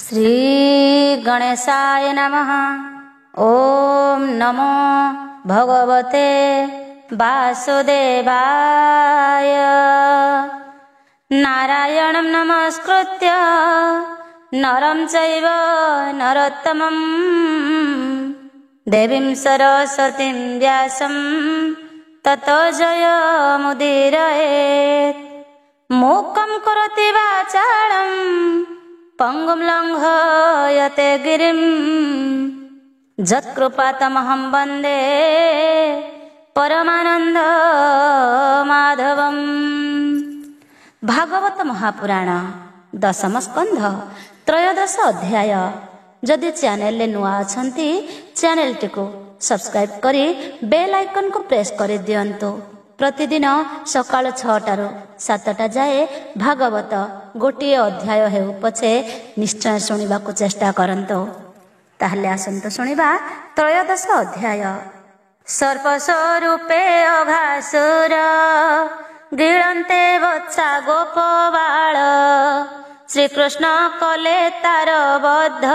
श्री गणेशाय नमः। ओम नमो भगवते वासुदेवाय। नारायणं नमस्कृत्य नरं चैव नरोत्तमं देवीं सरस्वतीं व्यासं ततो जयमुदीरयेत्। मूकं करोति वाचालं पंगुं लंघयते गिरिं यत्कृपातमहं वन्दे परमानंद माधवम्। भागवत महापुराण दशम स्कंध त्रयोदश अध्याय। जदि चैनल ले नुआ अछंती चैनल टिको सब्सक्राइब करी बेल आइकन को प्रेस कर दियंतु। प्रतिदिन सकाळ 6टाରୁ 7ଟା जाए भागवत गोटे अध्याय हेउ पछे निश्चय शुणिबाकु चेष्टा करंतु। ताहले आसंतु शुणिबा त्रयोदश अध्याय। सर्पस्वरूपे अघासुर गिळन्ते वत्सा गोपबाळ। श्रीकृष्ण कले तार बद्ध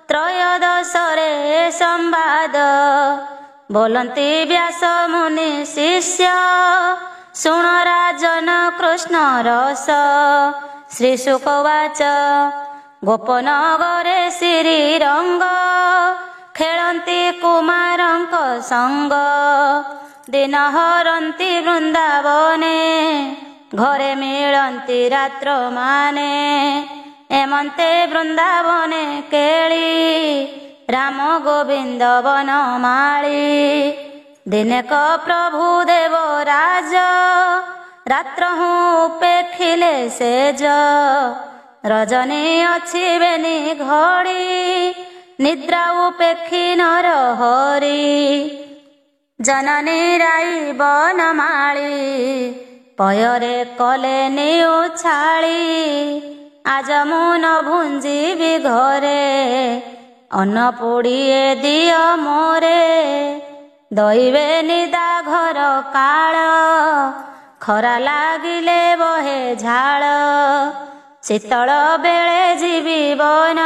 त्रयोदशरे संवाद। बोलन्ति व्यास मुनि शिष्य शुण राजन कृष्ण रस। श्रीशुक उवाच गोपनगरे श्रीरंग खेलन्ति कुमारंक संग। दिन हरन्ति वृंदावने घरे मिलन्ति रात्र माने। एमन्ते वृंदावने केली राम गोविंद वनमाली। दिनेक प्रभु देव राज रात्र उपेक्षिले सेज। रजनी अछि बेनी घड़ी निद्रा उपेक्षी नर हरि। जननी राई वनमाली पयरे कले निउ छाड़ी। आज मु न भुंजीबि घरे अन्न पोड़िए दिय मोरे। दैवे निदा घर काल खरा लागिले बहे झाल। शीतल बेले जीवी बन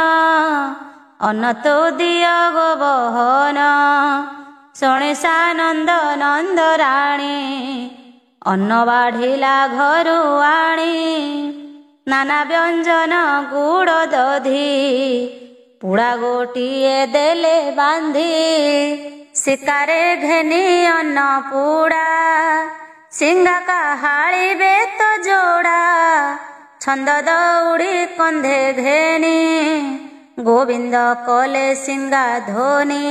अन्न तो दिय गो बहन। शुणी सानंद नंद राणी अन्न बाढ़िला घरु आणी। नाना व्यंजन गुड़ दधी पुड़ा गोटिए देले बांधी। शिकारे घेनी अन्न पुड़ा सिंगा काहाली बेत जोड़ा। छंद दौड़ी कंधे घेनी गोविंद कले सिंगा धोनी।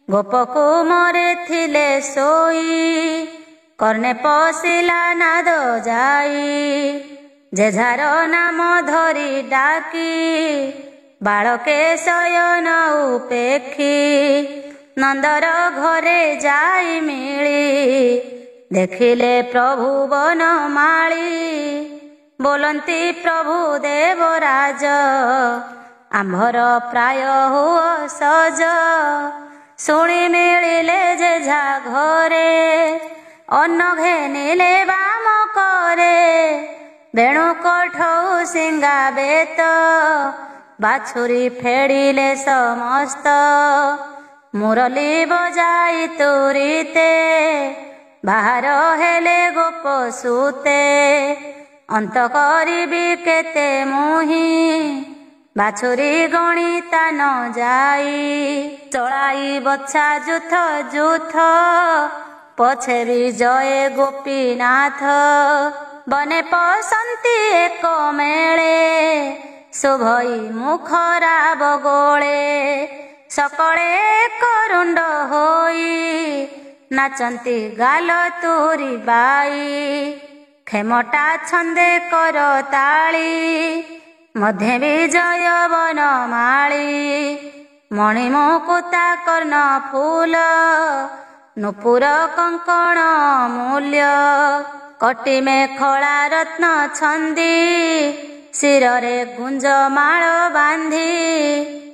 गोपकु मरे थिले सोई कर्णे पशिला नाद जाई। जेझार नाम धरी डाकी बालके शयन उपेक्षी। नंदर घरे जाई मिली देखिले प्रभु वनमाली। बोलन्ति प्रभु देवराज आम्भर प्राय हुओ सज। शुणी मिलिले जेझा घरे अन्न घेनिले बाम करे। बेणु कठौ सिंगा बेत बाछुरी फेड़िले समस्त। मुरली बजाई तुरीते बाहर हेले गोप सूते। अंत करिबि केते मुही बाछुरी गणिता न जाई। चलाई बच्छा जुथ जुथ पछे विजय गोपीनाथ। बने पसंती एक मेले शुभई मुखरा बगोळे। सकळे करुंड होई नाचंती गाल तुरी बाई। खेमटा छंदे कर ताली मध्य विजय वनमाली। मणिमुकुता कर्ण फूल नुपुर कंकण मूल्य। कटी मेखला रत्न छंदी शिरे गुंज माळ बांधी।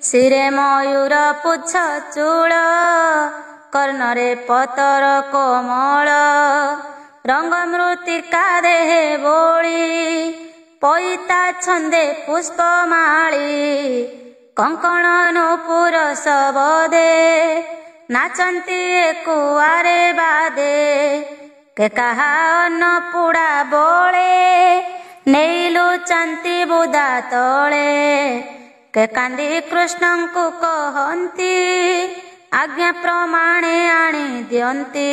शिरे मयूर पुच्छ चूल कर्णरे पतर कोमल। रंग मृत्तिका देहे बोली ପଇତା ଛନ୍ଦେ ପୁଷ୍ପମାଳୀ କଙ୍କଣ ନୂପୁର ଶବଦେ ନାଚନ୍ତି ଏକୁଆରେ ବାଦେ କେ କାହା ଅନ୍ନପୁଡ଼ା ବଳେ ନେଇ ଲୁଚାନ୍ତି ବୁଦା ତଳେ କେ କାନ୍ଦି କୃଷ୍ଣଙ୍କୁ କହନ୍ତି ଆଜ୍ଞା ପ୍ରମାଣେ ଆଣି ଦିଅନ୍ତି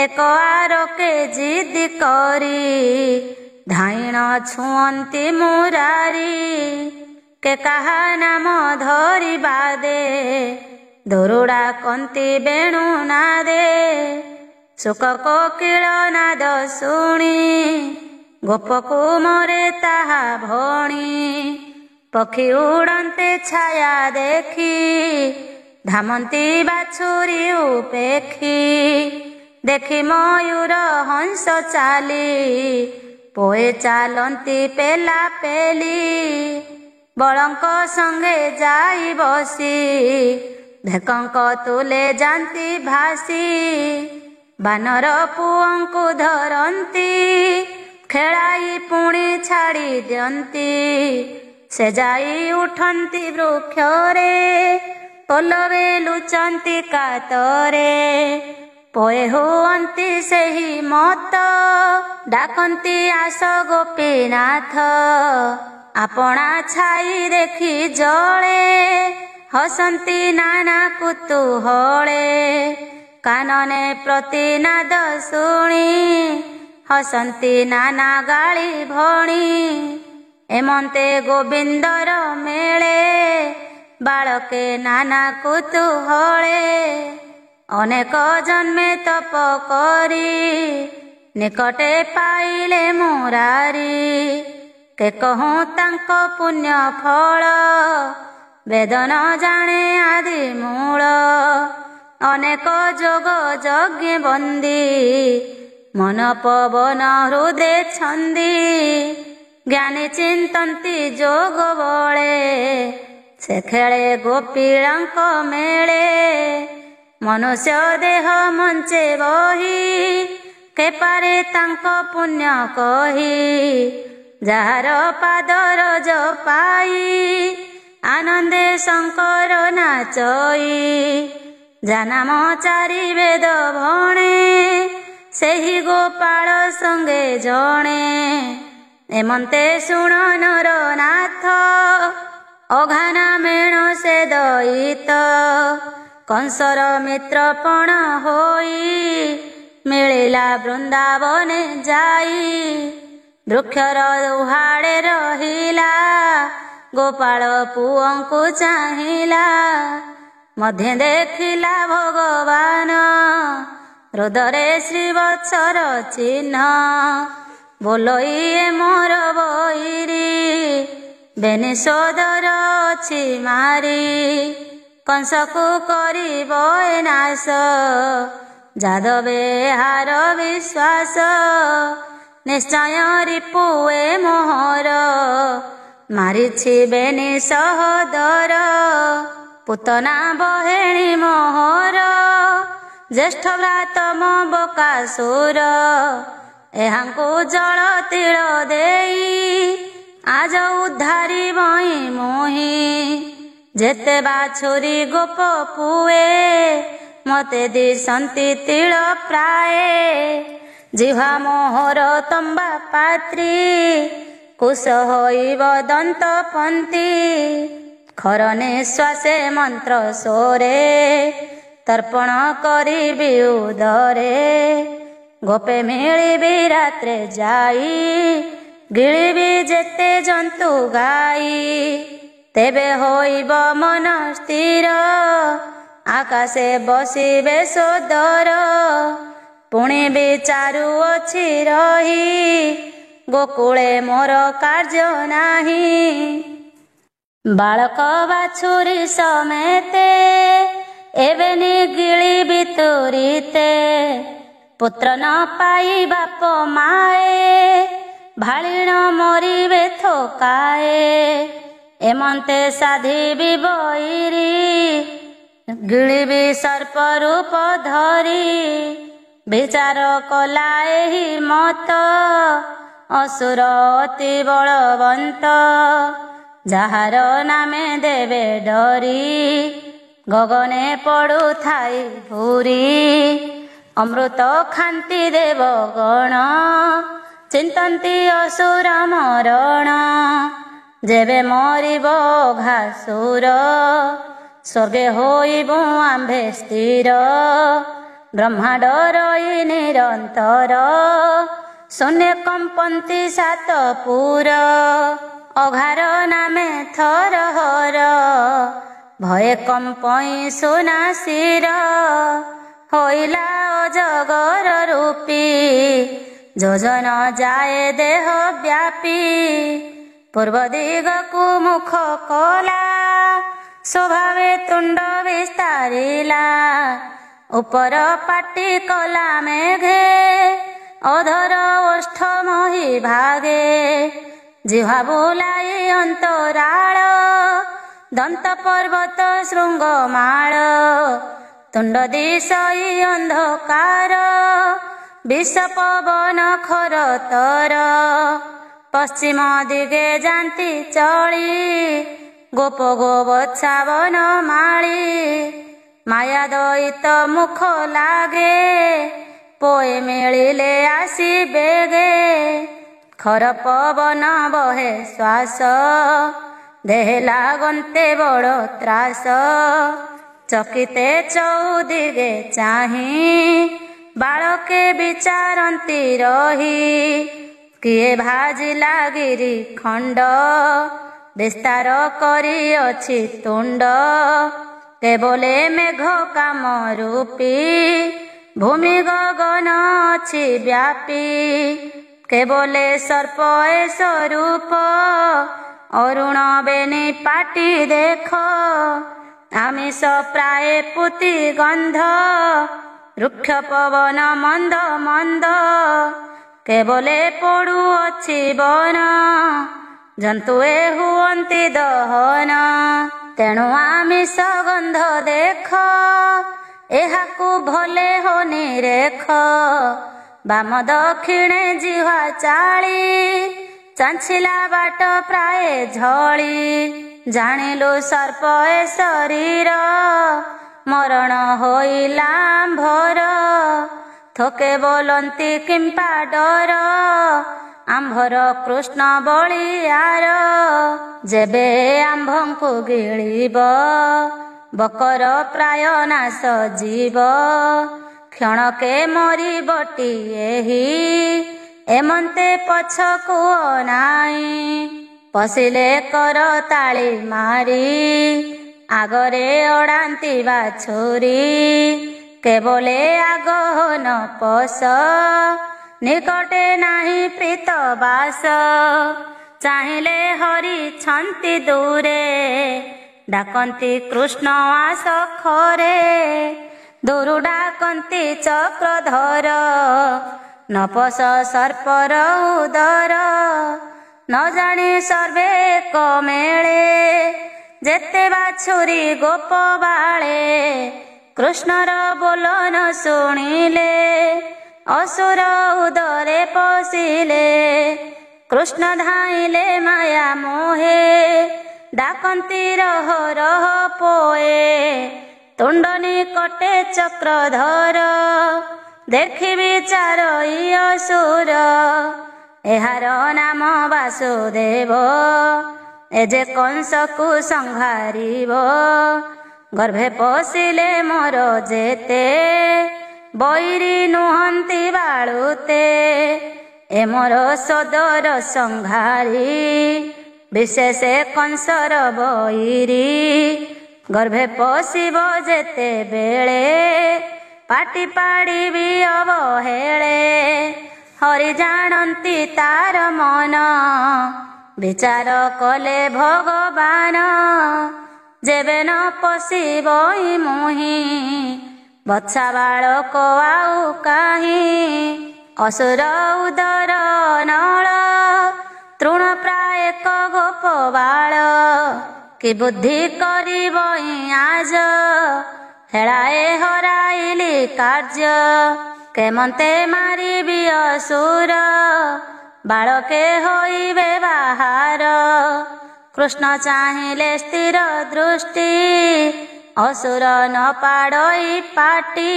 ଏକ ଆରକେ ଜିଦି କରି ଧାଇଣ ଛୁଅନ୍ତି ମୁରାରି କେ କାହା ନାମ ଧରିବା ଦେ ଦରୁଡ଼ା କନ୍ତି ବେଣୁ ନାଦେ ଶୁକ କୋକିଳ ନାଦ ଶୁଣି ଗୋପକୁ ମରେ ତାହା ଭଣି ପକ୍ଷୀ ଉଡ଼ନ୍ତେ ଛାୟା ଦେଖି ଧାମନ୍ତି ବାଛୁରୀ ଉପେକ୍ଷୀ ଦେଖି ମୟୂର ହଂସ ଚାଲି ପୋଏ ଚାଲନ୍ତି ପେଲା ପେଲି ବଳଙ୍କ ସଙ୍ଗେ ଯାଇ ବସି ଭେକଙ୍କ ତୁଲେ ଯାନ୍ତି ଭାସି ବାନର ପୁଅଙ୍କୁ ଧରନ୍ତି ଖେଳାଇ ପୁଣି ଛାଡ଼ି ଦିଅନ୍ତି ସେ ଯାଇ ଉଠନ୍ତି ବୃକ୍ଷରେ ପଲରେ ଲୁଚନ୍ତି କାତରେ ପୋଏ ହୁଅନ୍ତି ସେହି ମତ ଡାକନ୍ତି ଆସ ଗୋପୀନାଥ ଆପଣା ଛାଇ ଦେଖି ଜଳେ ହସନ୍ତି ନାନା କୁତୁହଳେ କାନନେ ପ୍ରତିନାଦ ଶୁଣି ହସନ୍ତି ନାନା ଗାଳି ଭଣି ଏମନ୍ତେ ଗୋବିନ୍ଦର ମେଳେ ବାଳକେ ନାନା କୁତୁହଳେ ଅନେକ ଜନ୍ମେ ତପ କରି ନିକଟେ ପାଇଲେ ମୁରାରି କେ କହୁଁ ତାଙ୍କ ପୁଣ୍ୟ ଫଳ ବେଦନ ଜାଣେ ଆଦି ମୂଳ ଅନେକ ଯୋଗ ଯଜ୍ଞେ ବନ୍ଦୀ ମନ ପବନ ହୃଦେ ଛନ୍ଦି ଜ୍ଞାନୀ ଚିନ୍ତନ୍ତି ଯୋଗ ବଳେ ସେ ଖେଳେ ଗୋପୀଳାଙ୍କ ମେଳେ ମନୁଷ୍ୟ ଦେହ ମଞ୍ଚେ ବହି କେ ପାରେ ତାଙ୍କ ପୁଣ୍ୟ କହି ଯାହାର ପାଦ ରଜ ପାଇ ଆନନ୍ଦେ ଶଙ୍କର ନାଚଇ ଜାନାମ ଚାରି ବେଦ ଭଣେ ସେହି ଗୋପାଳ ସଙ୍ଗେ ଜଣେ ଏମନ୍ତେ ଶୁଣ ନର ନାଥ ଅଘାନା ମେଣ ସେ ଦଇତ କଂସର ମିତ୍ରପଣ ହୋଇ ମିଳିଲା ବୃନ୍ଦାବନେ ଯାଇ ବୃକ୍ଷର ଉହାଡ଼େ ରହିଲା ଗୋପାଳ ପୁଅଙ୍କୁ ଚାହିଁଲା ମଧ୍ୟେ ଦେଖିଲା ଭଗବାନ ହୃଦରେ ଶ୍ରୀବତ୍ସର ଚିହ୍ନ ବୋଲଇ ମୋର ବୈରୀ ବେନିଷୋଦର ଅଛି ମାରି କଂସକୁ କରିବ ଏ ନାଶ ଯାଦବେ ଏହାର ବିଶ୍ୱାସ ନିଶ୍ଚୟ ରିପୁଏ ମୋହର ମାରିଛି ବେନି ସହୋଦର ପୁତନା ବହେଣୀ ମୋହର ଜ୍ୟେଷ୍ଠ ଭ୍ରାତମ ବକାସୁର ଏହାଙ୍କୁ ଜଳ ତିଳ ଦେଇ ଆଜ ଉଦ୍ଧାରିବଇଁ ମୋହି ଯେତେ ବାଛୁରୀ ଗୋପ ପୁଏ ମତେ ଦିଶନ୍ତି ତିଳ ପ୍ରାଏ ଜିହ୍ୱା ମୋହର ତମ୍ବା ପାତ୍ରୀ କୁଶ ହୋଇବ ଦନ୍ତ ପନ୍ତି ଖର ନିଶ୍ୱାସେ ମନ୍ତ୍ର ସ୍ୱରେ ତର୍ପଣ କରିବି ଉଦରେ ଗୋପେ ମିଳିବି ରାତ୍ରେ ଯାଇ ଗିଳିବି ଯେତେ ଜନ୍ତୁ ଗାଈ ତେବେ ହୋଇବ ମନ ସ୍ଥିର ଆକାଶେ ବସିବେ ସୋଦର ପୁଣି ବିଚାରୁ ଅଛି ରହି ଗୋକୁଳେ ମୋର କାର୍ଯ୍ୟ ନାହିଁ ବାଳକ ବାଛୁରୀ ସಮೇତେ ଏବେ ନିଗିଳିବି ତୁରିତେ ପୁତ୍ର ନ ପାଇ ବାପ ମାଏ ଭାଳିଣ ମରିବେ ଥୋକାଏ ଏମନ୍ତେ ସାଧିବି ବୈରୀ ଗିଳିବି ସର୍ପ ରୂପ ଧରି ବିଚାର କଲା ଏହି ମତ असुर अति बलवंत ଯାହାର ନାମେ ଦେବେ ଡରି ଗଗନେ ପଡୁଥାଇ ଭୁରି ଅମୃତ ଖାନ୍ତି ଦେବ ଗଣ ଚିନ୍ତନ୍ତି ଅସୁର ମରଣ ଯେବେ ମରିବ ଘାସୁର ସ୍ୱର୍ଗେ ହୋଇବୁ ଆମ୍ଭେ ସ୍ଥିର ବ୍ରହ୍ମାଣ୍ଡ ରହି ନିରନ୍ତର ଶୂନ୍ୟ କମ୍ପନ୍ତି ସାତ ପୁର ଅଘାର ନାମେ ଥର ହର ଭୟ କମ୍ପଇ ସୁନା ଶିର ହୋଇଲା ଅଜଗର ରୂପୀ ଯୋଜନ ଯାଏ ଦେହ ବ୍ୟାପୀ ପୂର୍ବ ଦିଗକୁ ମୁଖ କଲା ସ୍ୱଭାବେ ତୁଣ୍ଡ ବିସ୍ତାରିଲା ଉପର ପାଟି କଲା ମେଘେ ଅଧର ଓଷ୍ଠ ମହି ଭାଗେ ଜିହ୍ୱା ବୁଲାଇ ଅନ୍ତରାଳ ଦନ୍ତ ପର୍ବତ ଶୃଙ୍ଗମାଳ ତୁଣ୍ଡ ଦିଶଇ ଅନ୍ଧକାର ବିଷ ପବନ ଖରତର ପଶ୍ଚିମ ଦିଗେ ଯାନ୍ତି ଚଳି ଗୋପ ଗୋବତ୍ସା ବନ ମାଳି ମାୟା ଦଇତ ମୁଖ ଲାଗେ ପୋଏ ମିଳିଲେ ଆସି ବେଗେ ଖର ପବନ ବହେ ଶ୍ୱାସ ଦେହେ ଲାଗନ୍ତେ ବଡ଼ ତ୍ରାସ ଚକିତେ ଚଉଦିଗେ ଚାହିଁ ବାଳକେ ବିଚାରନ୍ତି ରହି କିଏ ଭାଜିଲା ଗିରି ଖଣ୍ଡ ବିସ୍ତାର କରିଅଛି ତୁଣ୍ଡ କେବଲେ ମେଘ କାମ ରୂପୀ ଭୂମି ଗଗନ ଅଛି ବ୍ୟାପୀ କେବଲେ ସର୍ପ ଏ ସ୍ୱରୂପ ଅରୁଣ ବେନି ପାଟି ଦେଖ ଆମିଷ ପ୍ରାୟ ପୁତି ଗନ୍ଧ ରୁକ୍ଷ ପବନ ମନ୍ଦ ମନ୍ଦ କେବଲେ ପଡୁଅଛି ବନ ଜନ୍ତୁ ଏ ହୁଅନ୍ତି ଦହନ ତେଣୁ ଆମିଷ ଗନ୍ଧ ଦେଖ ଏହାକୁ ଭଲେ ହୋନି ରେଖ ବାମ ଦକ୍ଷିଣେ ଜିହ୍ୱା ଚାଳି ଚାଞ୍ଚିଲା ବାଟ ପ୍ରାୟ ଝଳି ଜାଣିଲୁ ସର୍ପ ଏ ଶରୀର ମରଣ ହୋଇଲା ଆମ୍ଭର ଥୋକେ ବୋଲନ୍ତି କିମ୍ପା ଡର ଆମ୍ଭର କୃଷ୍ଣ ବଳିୟାର ଯେବେ ଆମ୍ଭଙ୍କୁ ଗିଳିବ ବକର ପ୍ରାୟ ନାଶ ଯିବ କ୍ଷଣକେ ମରିବଟି ଏହି ଏମନ୍ତେ ପଛକୁ ଅନାଇ ପଶିଲେ କର ତାଳି ମାରି ଆଗରେ ଅଡାନ୍ତି ବାଛୁରୀ କେବଲେ ଆଗ ନ ପଶ ନିକଟେ ନାହିଁ ପ୍ରୀତ ବାସ ଚାହିଁଲେ ହରିଛନ୍ତି ଦୂରେ ଡାକନ୍ତି କୃଷ୍ଣ ଆସ ଖରେ ଦୂରୁ ଡାକନ୍ତି ଚକ୍ରଧର ନପସ ସର୍ପର ଉଦର ନ ଜାଣି ସର୍ବେ କମେଳେ ଯେତେ ବାଛୁରୀ ଗୋପ ବାଳେ କୃଷ୍ଣର ବୋଲନ ଶୁଣିଲେ ଅସୁର ଉଦରେ ପଶିଲେ କୃଷ୍ଣ ଧାଇଁଲେ ମାୟା ମୋହେ ଡାକନ୍ତି ରହ ରହ ପୋଏ ତୁଣ୍ଡ ନିକଟେ ଚକ୍ରଧର ଦେଖି ବିଚାର ଇ ଅସୁର ଏହାର ନାମ ବାସୁଦେବ ଏ ଯେ କଂସକୁ ସଂହାରିବ ଗର୍ଭେ ପଶିଲେ ମୋର ଯେତେ ବୈରୀ ନୁହନ୍ତି ବାଳୁତେ ଏ ମୋର ସଦର ସଂହାରୀ ବିଶେଷ କଂସର ବୈରୀ ଗର୍ଭେ ପଶିବ ଯେତେବେଳେ ପାଟି ପାଡ଼ିବି ଅବହେଳେ ହରି ଜାଣନ୍ତି ତାର ମନ ବିଚାର କଲେ ଭଗବାନ ଯେବେ ନ ପଶିବ ମୁହିଁ ବତ୍ସା ବାଳକ ଆଉ କାହିଁ ଅସୁର ଉଦର ନଳ ତୃଣ ପ୍ରାୟ ଗୋପ ବାଳ କି ବୁଦ୍ଧି କରିବ ଆଜ ହେଳାଏ ହରାଇଲି କାର୍ଯ୍ୟ କେମନ୍ତେ ମାରିବି ଅସୁର ବାଳକେ ହୋଇବେ ବାହାର। କୃଷ୍ଣ ଚାହିଁଲେ ସ୍ଥିର ଦୃଷ୍ଟି, ଅସୁର ନ ପାଡ଼ଇ ପାଟି।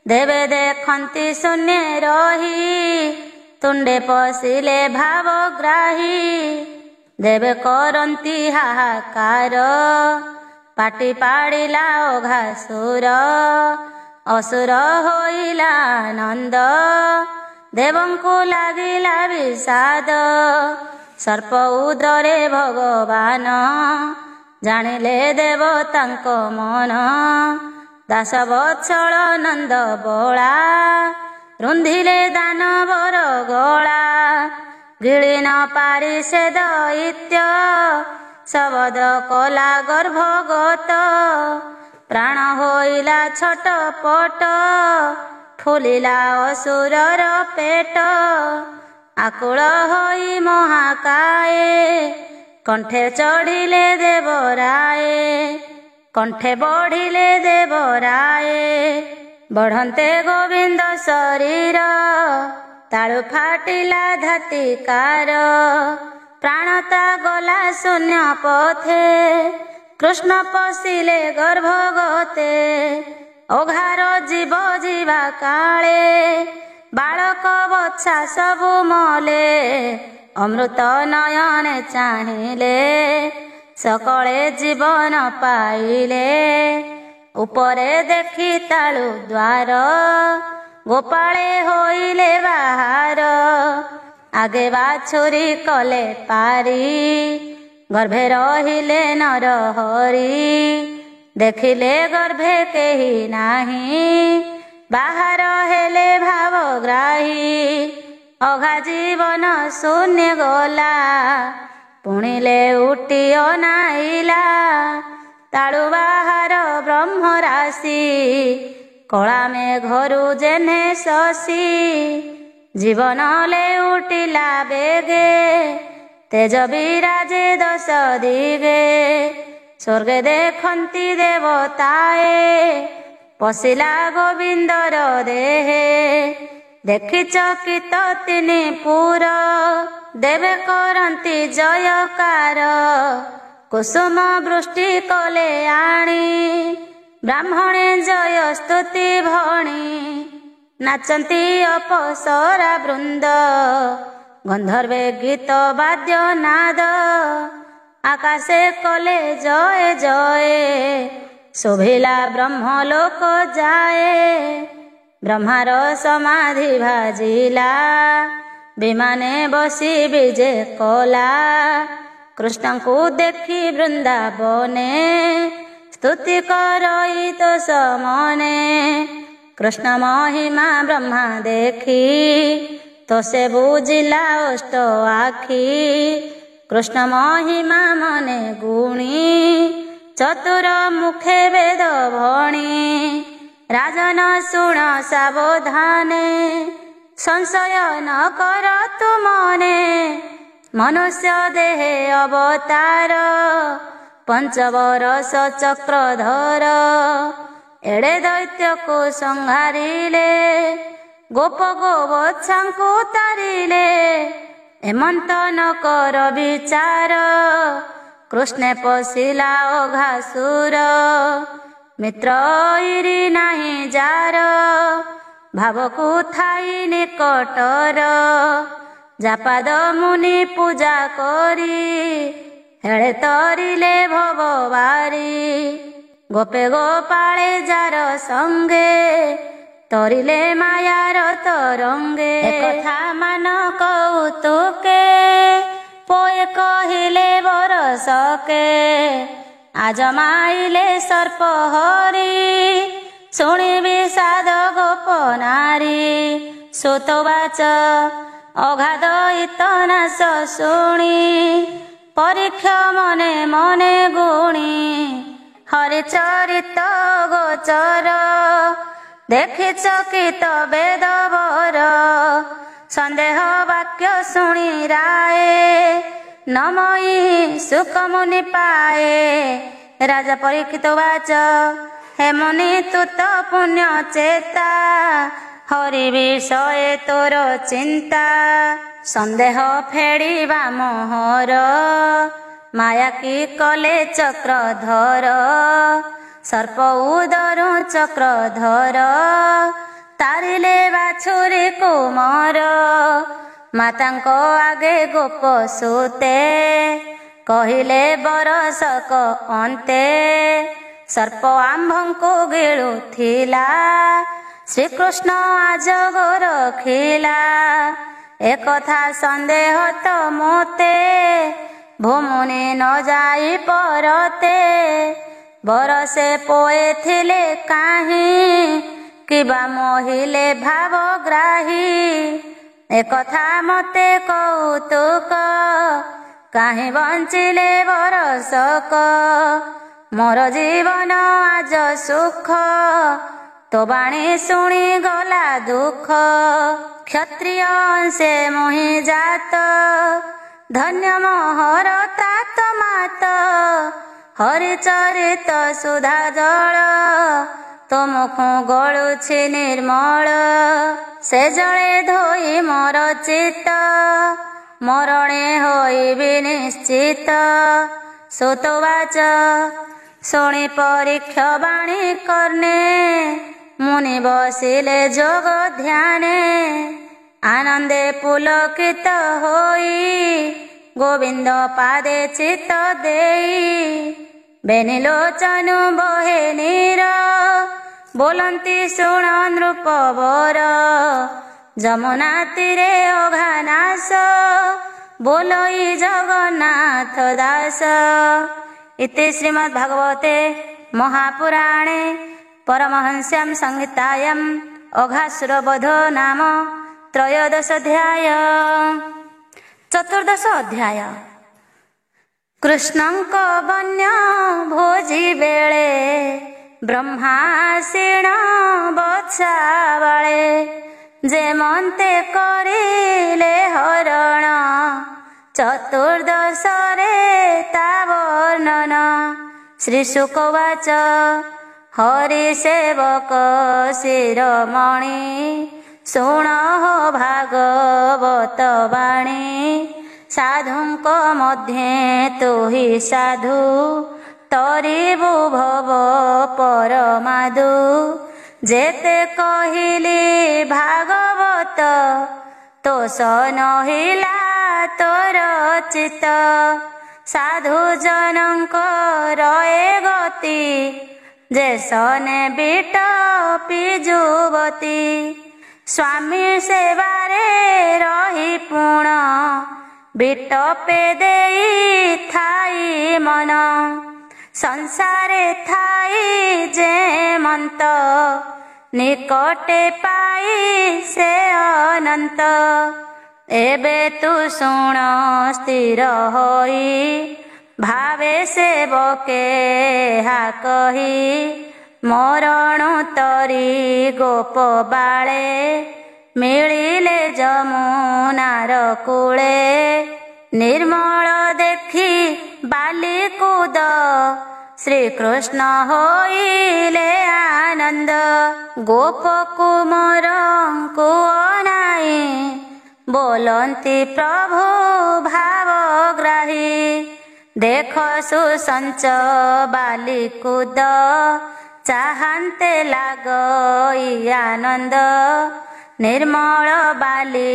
ଦେବେ ଦେଖନ୍ତି ଶୂନ୍ୟ ରହି, ତୁଣ୍ଡେ ପଶିଲେ ଭାବଗ୍ରାହୀ। ଦେବେ କରନ୍ତି ହାହାକାର, ପାଟି ପାଡ଼ିଲା ଅଘାସୁର। ଅସୁର ହୋଇଲା ଆନନ୍ଦ, ଦେବଙ୍କୁ ଲାଗିଲା ବିଷାଦ। ସର୍ପ ଉଦରେ ଭଗବାନ, ଜାଣିଲେ ଦେବତାଙ୍କ ମନ। ଦାସ ବତ୍ସଳ ନନ୍ଦ ବଳା, ରୁନ୍ଧିଲେ ଦାନବର ଗଳା। ଗିଳି ନ ପାରି ସେ ଦୈତ୍ୟ, ଶବଦ କଲା ଗର୍ଭଗତ। ପ୍ରାଣ ହୋଇଲା ଛଟପଟ, ଫୁଲିଲା ଅସୁରର ପେଟ। ଆକୁଳ ହୋଇ ମହାକାଏ, କଣ୍ଠେ ଚଢ଼ିଲେ ଦେବରାଏ। କଣ୍ଠେ ବଢ଼ିଲେ ଦେବରାଏ, ବଢ଼ନ୍ତେ ଗୋବିନ୍ଦ ଶରୀର। ତାଳୁ ଫାଟିଲା ଧାତିକାର, ପ୍ରାଣତା ଗଲା ଶୂନ୍ୟ ପଥେ। କୃଷ୍ଣ ପଶିଲେ ଗର୍ଭଗତେ, ଅଘାର ଜୀବ ଯିବା କାଳେ। ବାଳକ ବଛା ସବୁ ମଲେ, ଅମୃତ ନୟନେ ଚାହିଁଲେ। ସକଳେ ଜୀବନ ପାଇଲେ, ଉପରେ ଦେଖି ତାଳୁ ଦ୍ୱାର। ଗୋପାଳେ ହୋଇଲେ ବାହାର, ଆଗେ ବାଛୁରୀ କଲେ ପାରି। ଗର୍ଭେ ରହିଲେ ନର ହରି, ଦେଖିଲେ ଗର୍ଭେ କେହି ନାହିଁ। ବାହାର ହେଲେ ଭାବଗ୍ରାହୀ, ଅଘା ଜୀବନ ଶୂନ୍ୟ ଗଲା। ପୁଣି ଲେଉଟି ଅନାଇଲା, ତାଳୁ ବାହାର ବ୍ରହ୍ମରାଶି। କଳା ମେଘରୁ ଯେହ୍ନେ ଶଶୀ, ଜୀବନ ଲେଉଟିଲା ବେଗେ। ତେଜ ବିରାଜେ ଦଶ ଦିଗେ, ସ୍ୱର୍ଗେ ଦେଖନ୍ତି ଦେବତାଏ। ପଶିଲା ଗୋବିନ୍ଦର ଦେହେ, ଦେଖି ଚକିତ ତିନି ପୁର। ଦେବେ କରନ୍ତି ଜୟକାର, କୁସୁମ ବୃଷ୍ଟି କଲେ ଆଣି। ବ୍ରାହ୍ମଣେ ଜୟ ସ୍ତୁତି ଭଣି, ନାଚନ୍ତି ଅପସରା ବୃନ୍ଦ। ଗନ୍ଧର୍ବେ ଗୀତ ବାଦ୍ୟ ନାଦ, ଆକାଶେ କଲେ ଜୟ ଜୟ। ଶୋଭିଲା ବ୍ରହ୍ମଲୋକ ଯାଏ, ବ୍ରହ୍ମାର ସମାଧି ଭାଜିଲା। ବିମାନେ ବସି ବିଜେ କଲା, କୃଷ୍ଣଙ୍କୁ ଦେଖି ବୃନ୍ଦାବନେ। ସ୍ତୁତି କରଇ ତୋଷ ମନେ, କୃଷ୍ଣ ମହିମା ବ୍ରହ୍ମା ଦେଖି। ତୋଷେ ବୁଝିଲା ଅଷ୍ଟ ଆଖି, କୃଷ୍ଣ ମହିମା ମନେ ଗୁଣି। ଚତୁର ମୁଖେ ବେଦ ଭଣି, ରାଜନ ଶୁଣ ସାବଧାନେ। ସଂଶୟ ନ କର ତୁ ମନେ, ମନୁଷ୍ୟ ଦେହେ ଅବତାର। ପଞ୍ଚବରଷ ଚକ୍ରଧର, ଏଡ଼େ ଦୈତ୍ୟକୁ ସଂହାରିଲେ। ଗୋପ ଗୋବତ୍ସାଙ୍କୁ ତାରିଲେ, ଏମନ୍ତ ନ କର ବିଚାର। କୃଷ୍ଣେ ପଶିଲା ଅଘାସୁର, ମିତ୍ର ଇରି ନାହିଁ ଯାର। ଭାବକୁ ଥାଇ ନିକଟର, ଯାପାଦ ମୁନି ପୂଜା କରି। ହେଳେ ତରିଲେ ଭବବାରୀ, ଗୋପେ ଗୋପାଳେ ଯାର ସଙ୍ଗେ। ତରିଲେ ମାୟାର ତରଙ୍ଗେ, ଏକଥା ମାନ କୌତୁକେ। ପୋଏ କହିଲେ ବରଷକେ, ଆଜମାଇଲେ ସର୍ପ ହରି। ଶୁଣିବି ସାଧ ଗୋପ ନାରୀ, ସୁତବାଚ ଅଗାଧ ଇତନାଶ ଶୁଣି। ପରୀକ୍ଷ ମନେ ମନେ ଗୁଣି, ହରିଚରିତ ଗୋଚର। ଦେଖି ଚକିତ ବେଦବର, ସନ୍ଦେହ ବାକ୍ୟ ଶୁଣି ରାଏ। ନମଇ ସୁଖମୁନି ପାଏ, ରାଜା ପରୀକ୍ଷିତ ବାଚ ହେ ମୁନି ତୁ ତ ପୁଣ୍ୟ ଚେତା। ହରି ବିଷୟ ତୋର ଚିନ୍ତା, ସନ୍ଦେହ ଫେଡ଼ିବା ମୋହର, ମାୟା କି କଲେ ଚକ୍ରଧର। ସର୍ପ ଉଦରୁ ଚକ୍ରଧର, ତାରିଲେ ବାଛୁରୀ କୁମର। ମାତାଙ୍କ ଆଗେ ଗୋପ ସୂତେ, କହିଲେ ବରଷକ ଅନ୍ତେ। ସର୍ପ ଆମ୍ଭଙ୍କୁ ଗିଳୁଥିଲା, ଶ୍ରୀକୃଷ୍ଣ ଆଜଗର ଖିଲା। ଏକଥା ସନ୍ଦେହ ତ ମୋତେ, ଭୂମୁନି ନ ଯାଇ ପରତେ। ବରଷେ ପୋଏଥିଲେ କାହିଁ, କିବା ମୋହିଲେ ଭାବଗ୍ରାହୀ। ଏକଥା ମୋତେ କୌତୁକ, କାହିଁ ବଞ୍ଚିଲେ ବରଷକ। ମୋର ଜୀବନ ଆଜ ସୁଖ, ତୋ ବାଣୀ ଶୁଣି ଗଲା ଦୁଃଖ। କ୍ଷତ୍ରିୟ ସେ ମୋହି ଜାତ, ଧନ୍ୟ ମୋହର ତ୍ରାତ ମାତ। ହରିଚରିତ ସୁଧା ଜଳ, ତୋ ମୁଖ ଗଳୁଛି ନିର୍ମଳ। ସେ ଜଳେ ଧୋଇ ମୋର ଚିତ୍ତ, ମରଣେ ହୋଇବି ନିଶ୍ଚିତ। ସୁତବାଚ ଶୁଣି ପରୀକ୍ଷ ବାଣୀ କର୍ଣ୍ଣେ, ମୁନି ବସିଲେ ଯୋଗ ଧ୍ୟାନେ। ଆନନ୍ଦେ ପୁଲକିତ ହୋଇ, ଗୋବିନ୍ଦ ପାଦେ ଚିତ୍ତ ଦେଇ। ବେନି ଲୋଚନୁ ବହେ ନୀର, ବୋଲନ୍ତି ଶୁଣ ନୃପବର। ଯମୁନା ତୀରେ ଅଘାନାଶ, ବୋଲଇ ଜଗନ୍ନାଥ ଦାସ। ଇତି ଶ୍ରୀମଦ୍ ଭାଗବତେ ମହାପୁରାଣେ ପରମହଂସ୍ୟାଂ ସଂହିତାୟାଂ ଅଘାସୁରବଧୋ ନାମ ତ୍ରୟୋଦଶୋଧ୍ୟାୟ। ଚତୁର୍ଦଶ ଅଧ୍ୟାୟ। କୃଷ୍ଣଙ୍କ ବନ୍ୟ ଭୋଜି ବେଳେ, ବ୍ରହ୍ମାସୀନ ବତ୍ସାବାଳେ। ଯେମନ୍ତେ କରିଲେ ହରଣ, ଚତୁର୍ଦଶରେ ତା ବର୍ଣ୍ଣନ। ଶ୍ରୀଶୁକବାଚ ହରି ସେବକ ଶିରୋମଣି, ଶୁଣ ଭାଗବତ ବାଣୀ। ସାଧୁଙ୍କ ମଧ୍ୟେ ତୁହି ସାଧୁ, ତରିବୁ ଭବ ପରମାଦୁ। ଯେତେ କହିଲି ଭାଗବତ, ତୋଷ ନହିଲା ତୋର ଚିତ। ସାଧୁ ଜନଙ୍କର ଏ ଗତି, ଯେ ସନେ ବିଟପି ଯୁବତୀ। ସ୍ୱାମୀ ସେବାରେ ରହି ପୁଣ, ବିଟପେ ଦେଇ ଥାଇ ମନ। ସଂସାରେ ଥାଇ ଯେମନ୍ତ, ନିକଟେ ପାଇ ସେ ଅନନ୍ତ। ଏବେ ତୁ ଶୁଣ ସ୍ଥିର ହୋଇ, ଭାବେ ସେବକେ ଏହା କହି। ମରଣୁ ତରି ଗୋପ ବାଳେ, ମିଳିଲେ ଯମୁନାର କୂଳେ। ନିର୍ମଳ ଦେଖି ବାଲି କୁଦ, ଶ୍ରୀକୃଷ୍ଣ ହୋଇଲେ ଆନନ୍ଦ। ଗୋପ କୁମରଙ୍କୁ ଅନାଇ, ବୋଲନ୍ତି ପ୍ରଭୁ ଭାବଗ୍ରାହୀ। ଦେଖ ସୁସଞ୍ଚ ବାଲି କୁଦ, ଚାହାନ୍ତେ ଲାଗଇ ଆନନ୍ଦ। ନିର୍ମଳ ବାଲି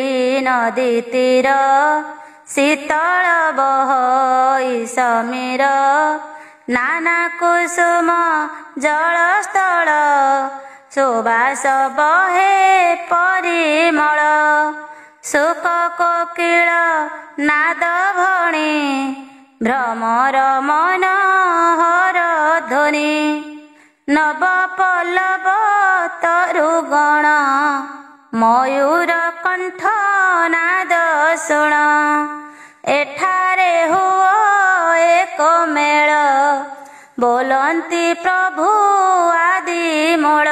ନଦୀ ତୀର, ଶୀତଳ ବହଇ ସମୀର। ନାନା କୁସୁମ ଜଳସ୍ଥଳ, ସୁବାସ ବହେ ପରିମଳ। ଶୁକ କୋକିଳ ନାଦ ଭଣି, ଭ୍ରମର ମନୋହର ଧ୍ୱନି। ନବ ପଲ୍ଲବ ତରୁଗଣ, ମୟୂର କଣ୍ଠ ନାଦ ଶୁଣ। ଏଠାରେ ହୁଅ ଏକ ମେଳ, ବୋଲନ୍ତି ପ୍ରଭୁ ଆଦି ମୂଳ।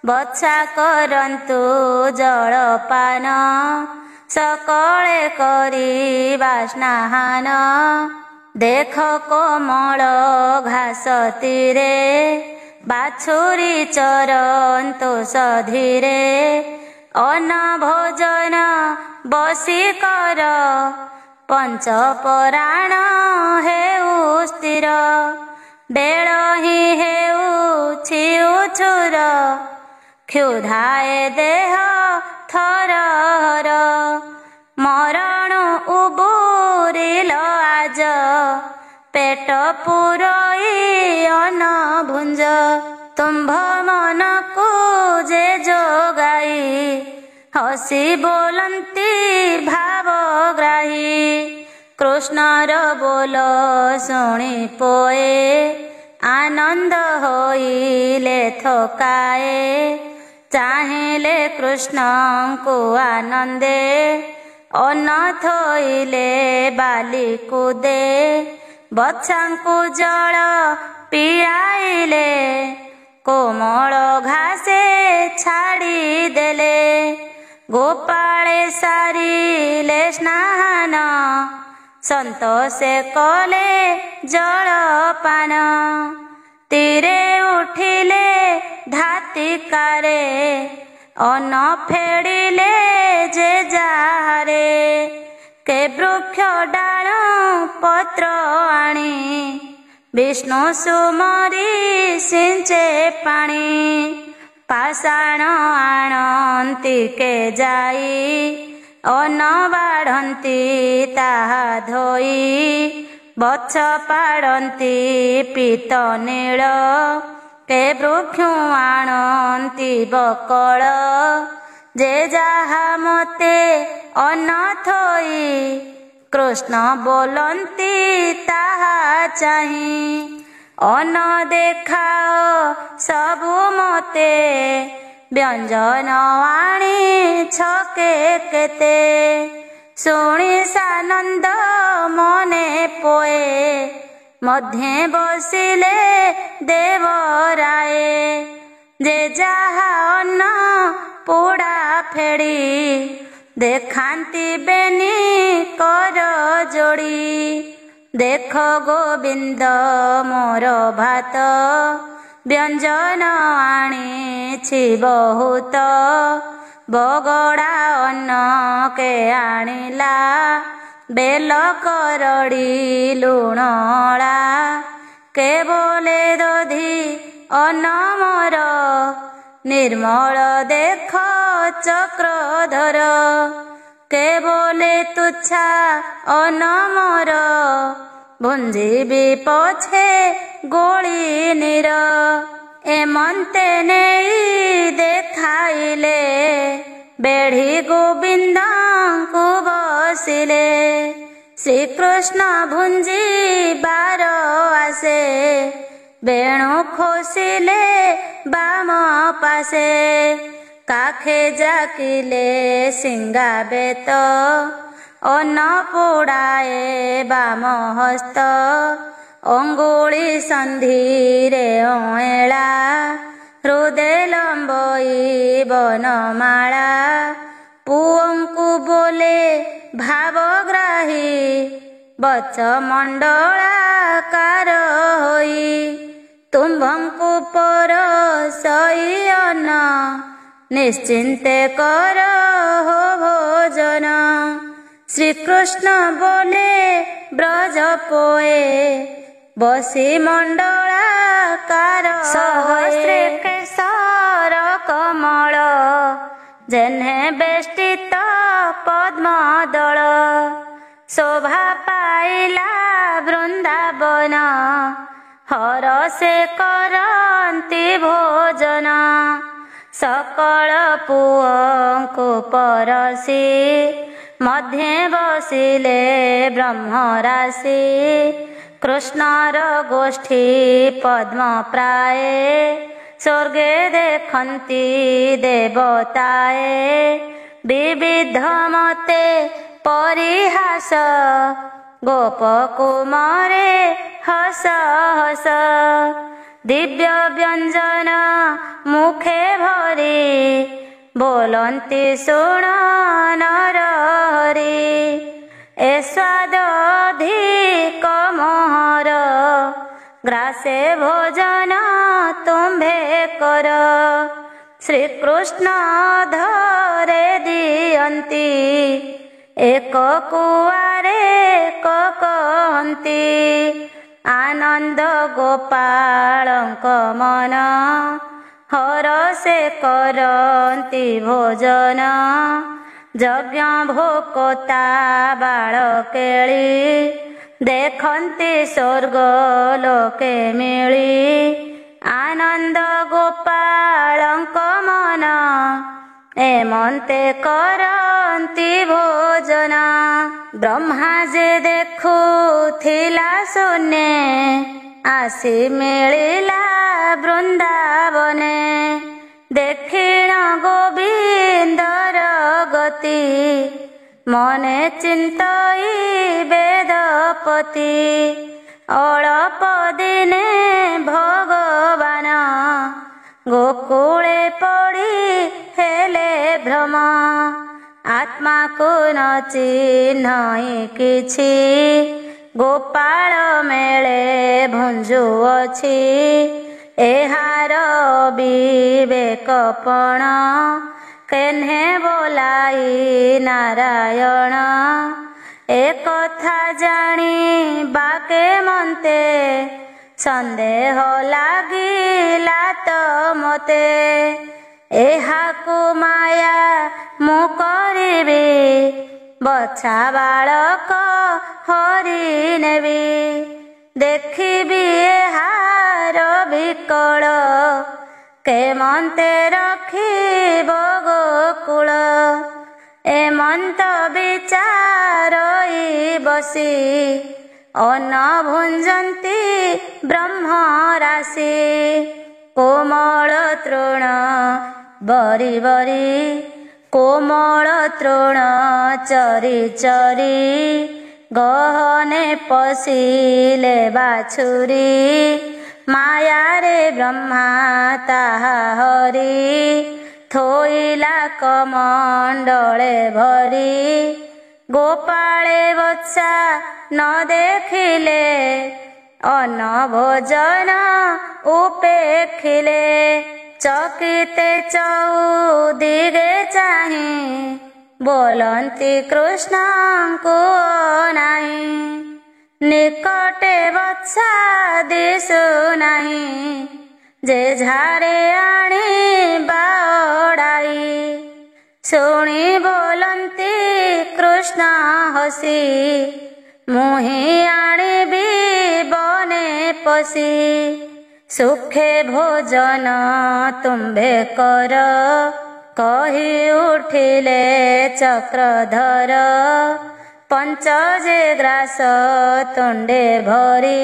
ବତ୍ସା କରନ୍ତୁ ଜଳପାନ, ସକଳେ କରିବା ସ୍ନାହାନ। ଦେଖ କୋମଳ ଘାସ ତୀରେ, ବାଛୁରୀ ଚରନ୍ତୁ ସଧୀରେ। ଅନ୍ନ ଭୋଜନ ବସି କର, ପଞ୍ଚପରାଣ ହେଉ ସ୍ଥିର। ବେଳ ହିଁ ହେଉଛି ଉଛୁର, କ୍ଷୁଧାଏ ଦେହ ଥରହର। ମରଣ ଉବୁରିଲ ଆଜ, ପେଟ ପୁରୋଇ ଅନ୍ନ ଭୁଞ୍ଜ। ତୁମ୍ଭ ମନକୁ ଯେ ଯୋଗାଇ, ହସି ବୋଲନ୍ତି ଭାବଗ୍ରାହୀ। କୃଷ୍ଣର ବୋଲ ଶୁଣି ପୋଏ, ଆନନ୍ଦ ହୋଇଲେ ଥକାଏ। ଚାହିଁଲେ କୃଷ୍ଣଙ୍କୁ ଆନନ୍ଦେ, ଅନ୍ନ ଥୋଇଲେ ବାଲିକୁ ଦେ। ବତ୍ସାଙ୍କୁ ଜଳ ପିଆଇଲେ, କୋମଳ ଘାସେ ଛାଡ଼ିଦେଲେ। ଗୋପାଳେ ସାରିଲେ ସ୍ନାନ, ସନ୍ତୋଷେ କଲେ ଜଳପାନ। ତୀରେ ଉଠିଲେ ଧାତିକାରେ, ଅନ୍ନ ଫେଡ଼ିଲେ ଯେ ଯାହାରେ। କେ ବୃକ୍ଷ ଡାଳ ପତ୍ର ଆଣି, ବିଷ୍ଣୁ ସୁମରି ସିଞ୍ଚେ ପାଣି। ପାଷାଣ ଆଣନ୍ତି କେ ଯାଇ, ଅନ୍ନ ବାଢ଼ନ୍ତି ତାହା ଧୋଇ। ବତ୍ସ ପାଡ଼ନ୍ତି ପୀତ ନୀଳ, କେ ବୃକ୍ଷ ଆଣନ୍ତି ବକଳ। ଯେ ଯାହା ମତେ ଅନ୍ନ ଥୋଇ, କୃଷ୍ଣ ବୋଲନ୍ତି ତାହା ଚାହିଁ। ଅନ୍ନ ଦେଖାଅ ସବୁ ମତେ, ବ୍ୟଞ୍ଜନ ଆଣିଛ କେତେ। ଶୁଣି ସାନନ୍ଦ ମନେ ପୋଏ, ମଧ୍ୟେ ବସିଲେ ଦେବରାଏ। ଯେ ଯାହା ଅନ୍ନ ପୋଡ଼ା ଫେଡ଼ି, ଦେଖାନ୍ତି ବେନି କର ଯୋଡ଼ି। ଦେଖ ଗୋବିନ୍ଦ ମୋର ଭାତ, ବ୍ୟଞ୍ଜନ ଆଣିଛି ବହୁତ। ବଗଡ଼ା ଅନ୍ନ କେ ଆଣିଲା, ବେଲ କରଡ଼ି ଲୁଣ ଅଁଳା। କେ ବୋଲେ ଦଧି ଅନ୍ନ ମୋର, ନିର୍ମଳ ଦେଖ ଚକ୍ରଧର। କେ ବୋଲେ ତୁଚ୍ଛା ଅନ୍ନ ମୋର, ଭୁଞ୍ଜିବି ପଛେ ଗୋଳି ନୀର। ଏମନ୍ତେ ନେଇ ଦେଖାଇଲେ, ବେଢ଼ି ଗୋବିନ୍ଦଙ୍କୁ ବସିଲେ। ଶ୍ରୀକୃଷ୍ଣ ଭୁଞ୍ଜିବାର ଆସେ, ବେଣୁ ଖୋସିଲେ ବାମ ପାଶେ। କାଖେ ଜାକିଲେ ସିଙ୍ଗା ବେତ, ଅନ୍ନ ପୋଡ଼ାଏ ବାମ ହସ୍ତ। ଅଙ୍ଗୁଳି ସନ୍ଧିରେ ଅଁଏଳା, ହୃଦେ ଲମ୍ବଇ ବନମାଳା। ପୁଅଙ୍କୁ ବୋଲେ ଭାବଗ୍ରାହୀ, ବତ୍ସ ମଣ୍ଡଳାକାର ହୋଇ। ତୁମ୍ଭଙ୍କୁ ପରସଇ ଅନ୍ନ, ନିଶ୍ଚିନ୍ତେ କର ହୋ ଭୋଜନ। ଶ୍ରୀକୃଷ୍ଣ ବୋଲେ ବ୍ରଜ ପୋଏ, ବସି ମଣ୍ଡଳାକାର। ସହସ୍ରେ କେଶର କମଳ, ଯେହ୍ନେ ବେଷ୍ଟିତ ପଦ୍ମଦଳ। ଶୋଭା ପାଇଲା ବୃନ୍ଦାବନ, ହରସେ କରନ୍ତି ଭୋଜନ। ସକଳ ପୁଅଙ୍କୁ ପରସି, ମଧ୍ୟେ ବସିଲେ ବ୍ରହ୍ମରାଶି। କୃଷ୍ଣର ଗୋଷ୍ଠୀ ପଦ୍ମ ପ୍ରାଏ, ସ୍ୱର୍ଗେ ଦେଖନ୍ତି ଦେବତାଏ। ବିବିଧ ମତେ ପରିହାସ, ଗୋପକୁମରେ ହସ ହସ। ଦିବ୍ୟ ବ୍ୟଞ୍ଜନ ମୁଖେ ଭରି, ବୋଲନ୍ତି ଶୁଣ ନରହରି। ଏ ସ୍ୱାଦ ଅଧିକ ମୋହର, ଗ୍ରାସେ ଭୋଜନ ତୁମ୍ଭେ କର। ଶ୍ରୀକୃଷ୍ଣ ଧରେ ଏକ କୁଆରେ କହନ୍ତି ଆନନ୍ଦ ଗୋପାଳଙ୍କ ମନ ହରସେ କରନ୍ତି ଭୋଜନ ଯଜ୍ଞ ଭୋକତା ବାଳ କେଳି ଦେଖନ୍ତି ସ୍ୱର୍ଗ ଲୋକେ ମିଳି ଆନନ୍ଦ ଗୋପାଳଙ୍କ ମନ ଏମନ୍ତେ କରନ୍ତି ଭୋଜନ ବ୍ରହ୍ମା ଯେ ଦେଖୁଥିଲା ଶୂନ୍ୟେ ଆସି ମିଳିଲା ବୃନ୍ଦାବନେ ଦେଖିଣ ଗୋବିନ୍ଦର ଗତି ମନେ ଚିନ୍ତଇ ବେଦପତି ଅଳପ ଦିନେ ଭଗବାନ ଗୋକୁଳେ ପଡ଼ି ହେଲେ ଭ୍ରମ ଆତ୍ମାକୁ ନ ଚିହ୍ନଇ କିଛି ଗୋପାଳ ମେଳେ ଭୁଞ୍ଜୁଅଛି ଏହାର ବିବେକପଣ କେହ୍ନେ ବୋଲାଇ ନାରାୟଣ ଏକଥା ଜାଣି ବାକେ ମନ୍ତେ ସନ୍ଦେହ ଲାଗିଲା ତ ମତେ ଏହାକୁ ମାୟା ମୁଁ କରିବି ବଛା ବାଳକ ହରି ନେବି ଦେଖିବି ଏହାର ବିକଳ କେମନ୍ତେ ରଖିବ ଗୋକୁଳ ଏମନ୍ତ ବିଚାରଇ ବସି ଅନ୍ନ ଭୁଞ୍ଜନ୍ତି ବ୍ରହ୍ମ ରାଶି କୋମଳ ତୃଣ ବରି ବରି କୋମଳ ତୃଣ ଚରି ଚରି ଗହନେ ପଶିଲେ ବାଛୁରୀ ମାୟାରେ ବ୍ରହ୍ମା ତାହା ହରି ଥୋଇଲା କମଣ୍ଡଳେ ଭରି ଗୋପାଳେ ବତ୍ସା ନ ଦେଖିଲେ ଅନ୍ନ ଭୋଜନ ଉପେକ୍ଷିଲେ ଚକିତେ ଚଉଦିଗେ ଚାହିଁ ବୋଲନ୍ତି କୃଷ୍ଣଙ୍କୁ ନାହିଁ ନିକଟେ ବତ୍ସା ଦିଶୁ ନାହିଁ ଯେ ଝାଡ଼େ ଆଣି ବାଡ଼ାଇ ଶୁଣି ବୋଲନ୍ତି କୃଷ୍ଣ ହସି ମୁହିଁ ଆଣିବି ବନେ ପଶି ସୁଖେ ଭୋଜନ ତୁମ୍ଭେ କର କହି ଉଠିଲେ ଚକ୍ରଧର ପଞ୍ଚ ଯେ ଗ୍ରାସ ତୁଣ୍ଡେ ଭରି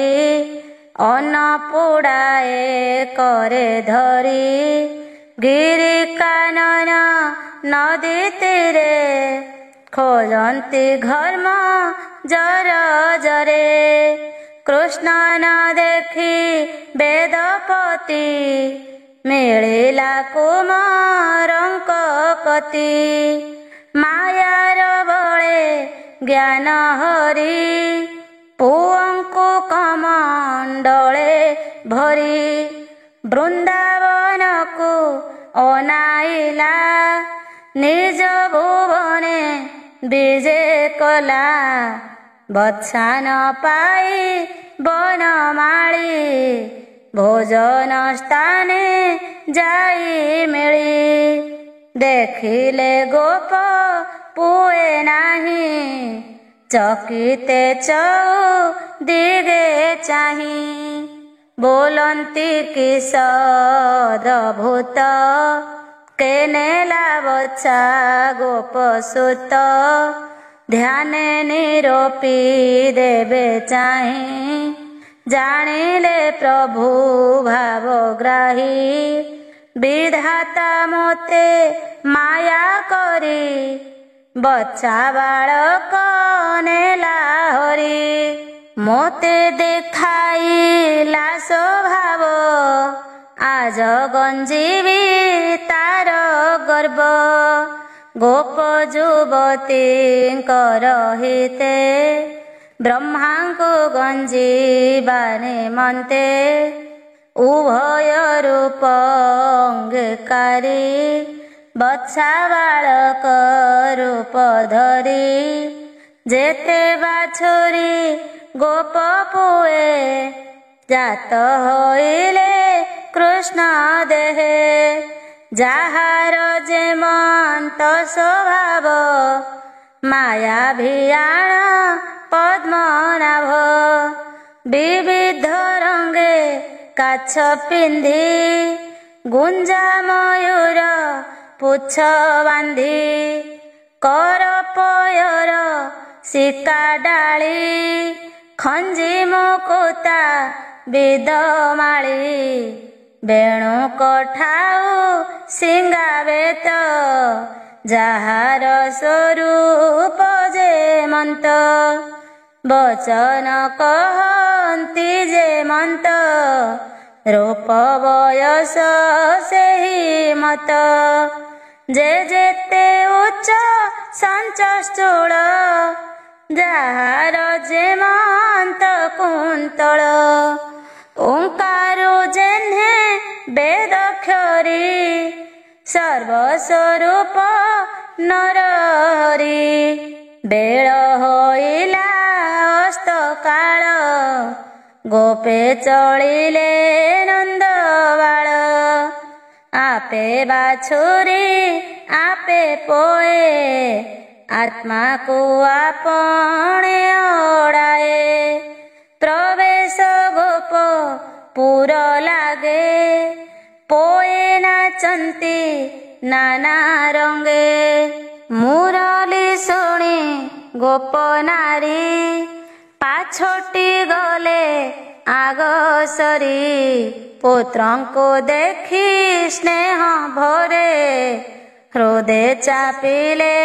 ଅନ୍ନ ପୁଡ଼ାଏ କରେ ଧରି ଗିରି କାନନ ନଦୀ ତୀରେ ଖୋଜନ୍ତି ଘର୍ମ ଜର ଜରେ କୃଷ୍ଣ ନ ଦେଖି ବେଦପତି ମିଳିଲା କୁମାରଙ୍କ କତି ମାୟାର ବଳେ ଜ୍ଞାନ ହରି ପୁଅଙ୍କୁ କମଣ୍ଡଳେ ଭରି ବୃନ୍ଦାବନକୁ ଅନାଇଲା ନିଜ ଭୁବନେ ବିଜେ କଲା ବତ୍ସାନ ପାଇ ବନମାଳି ଭୋଜନ ସ୍ଥାନେ ଯାଇ ମିଳି ଦେଖିଲେ ଗୋପ ପୁଏ ନାହିଁ ଚକିତେ ଚଉଦିଗେ ଚାହିଁ ବୋଲନ୍ତି କିସ ଅଦ୍ଭୁତ କେନେଲା ବତ୍ସା ଗୋପସୁତ ଧ୍ୟାନେ ନିରୋପି ଦେବେ ଚାହିଁ ଜାଣିଲେ ପ୍ରଭୁ ଭାବଗ୍ରାହୀ ବିଧାତା ମୋତେ ମାୟା କରି ବଚ୍ଚା ବାଳକ ନେଲା ହରି ମୋତେ ଦେଖାଇଲା ସ୍ୱଭାବ ଆଜ ଗଞ୍ଜିବି ତାର ଗର୍ବ ଗୋପ ଯୁବତୀଙ୍କର ହିତେ ବ୍ରହ୍ମାଙ୍କୁ ଗଞ୍ଜିବା ନିମନ୍ତେ ଉଭୟ ରୂପ ଅଙ୍ଗୀକାରୀ ବତ୍ସା ବାଳକ ରୂପ ଧରି ଯେତେ ବାଛୁରୀ ଗୋପ ପୁଏ ଜାତ ହୋଇଲେ କୃଷ୍ଣ ଦେହେ। ଯାହାର ଯେମନ୍ତ ସ୍ୱଭାବ ମାୟା ଭିଆଣ ପଦ୍ମନାଭ। ବିବିଧ ରଙ୍ଗେ କାଛ ପିନ୍ଧି ଗୁଞ୍ଜା ମୟୂର ପୁଛ ବାନ୍ଧି କରପୟର ଶିକା ଡାଳି ଖଞ୍ଜି ମୁକୁତା ବିଦମାଳି। ବେଣୁ କଠାଉ ସିଙ୍ଗାବେତ ଯାହାର ସ୍ୱରୂପ ଯେମନ୍ତ। ବଚନ କହନ୍ତି ଯେମନ୍ତ ରୂପ ବୟସ ସେହି ମତ। ଯେ ଯେତେ ଉଚ୍ଚ ସଞ୍ଚସ୍ଥୂଳ ଯାହାର ଯେମନ୍ତ କୁନ୍ତଳ। ଓଙ୍କାରୁ ଯେହ୍ନେ ବେଦକ୍ଷରୀ ସର୍ବସ୍ୱରୂପ ନରହରି। ବେଳ ହୋଇଲା ଅସ୍ତକାଳ ଗୋପେ ଚଳିଲେ ନନ୍ଦବାଳ। ଆପେ ବାଛୁରୀ ଆପେ ପୋଏ ଆତ୍ମାକୁ ଆପଣେ ଅଡ଼ାଏ। ପ୍ରବେଶ ଗୋପ ପୁର ଲାଗେ ପୋଏ ନାଚନ୍ତି ନାନା ରଙ୍ଗେ। ମୁରଲି ଶୁଣି ଗୋପ ନାରୀ ପାଛୋଟି ଗଲେ ଆଗସରି। ପୁତ୍ରଙ୍କୁ ଦେଖି ସ୍ନେହ ଭରେ ହୃଦେ ଚାପିଲେ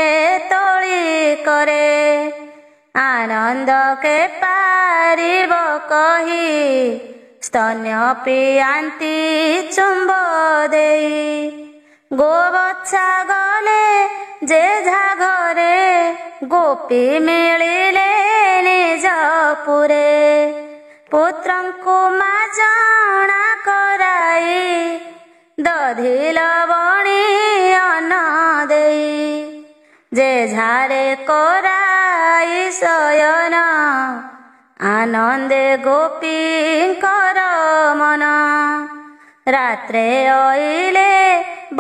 ତୋଳି କରେ। ଆନନ୍ଦ କେ ପାରିବ କହି ସ୍ତନ୍ୟ ପିଆନ୍ତି ଚୁମ୍ବ ଦେଇ। ଗୋବତ୍ସା ଗଲେ ଯେଝା ଘରେ ଗୋପୀ ମିଳିଲେ ନିଜପୁରେ। ପୁତ୍ରଙ୍କୁ ମାଜଣା କରାଇ ଦଧି ଲବଣୀ ଅନ୍ନ ଦେଇ। ଯେଝାରେ କରାଇ ଶୟନ ଆନନ୍ଦେ ଗୋପୀଙ୍କର ମନ। ରାତ୍ରେ ଅଇଲେ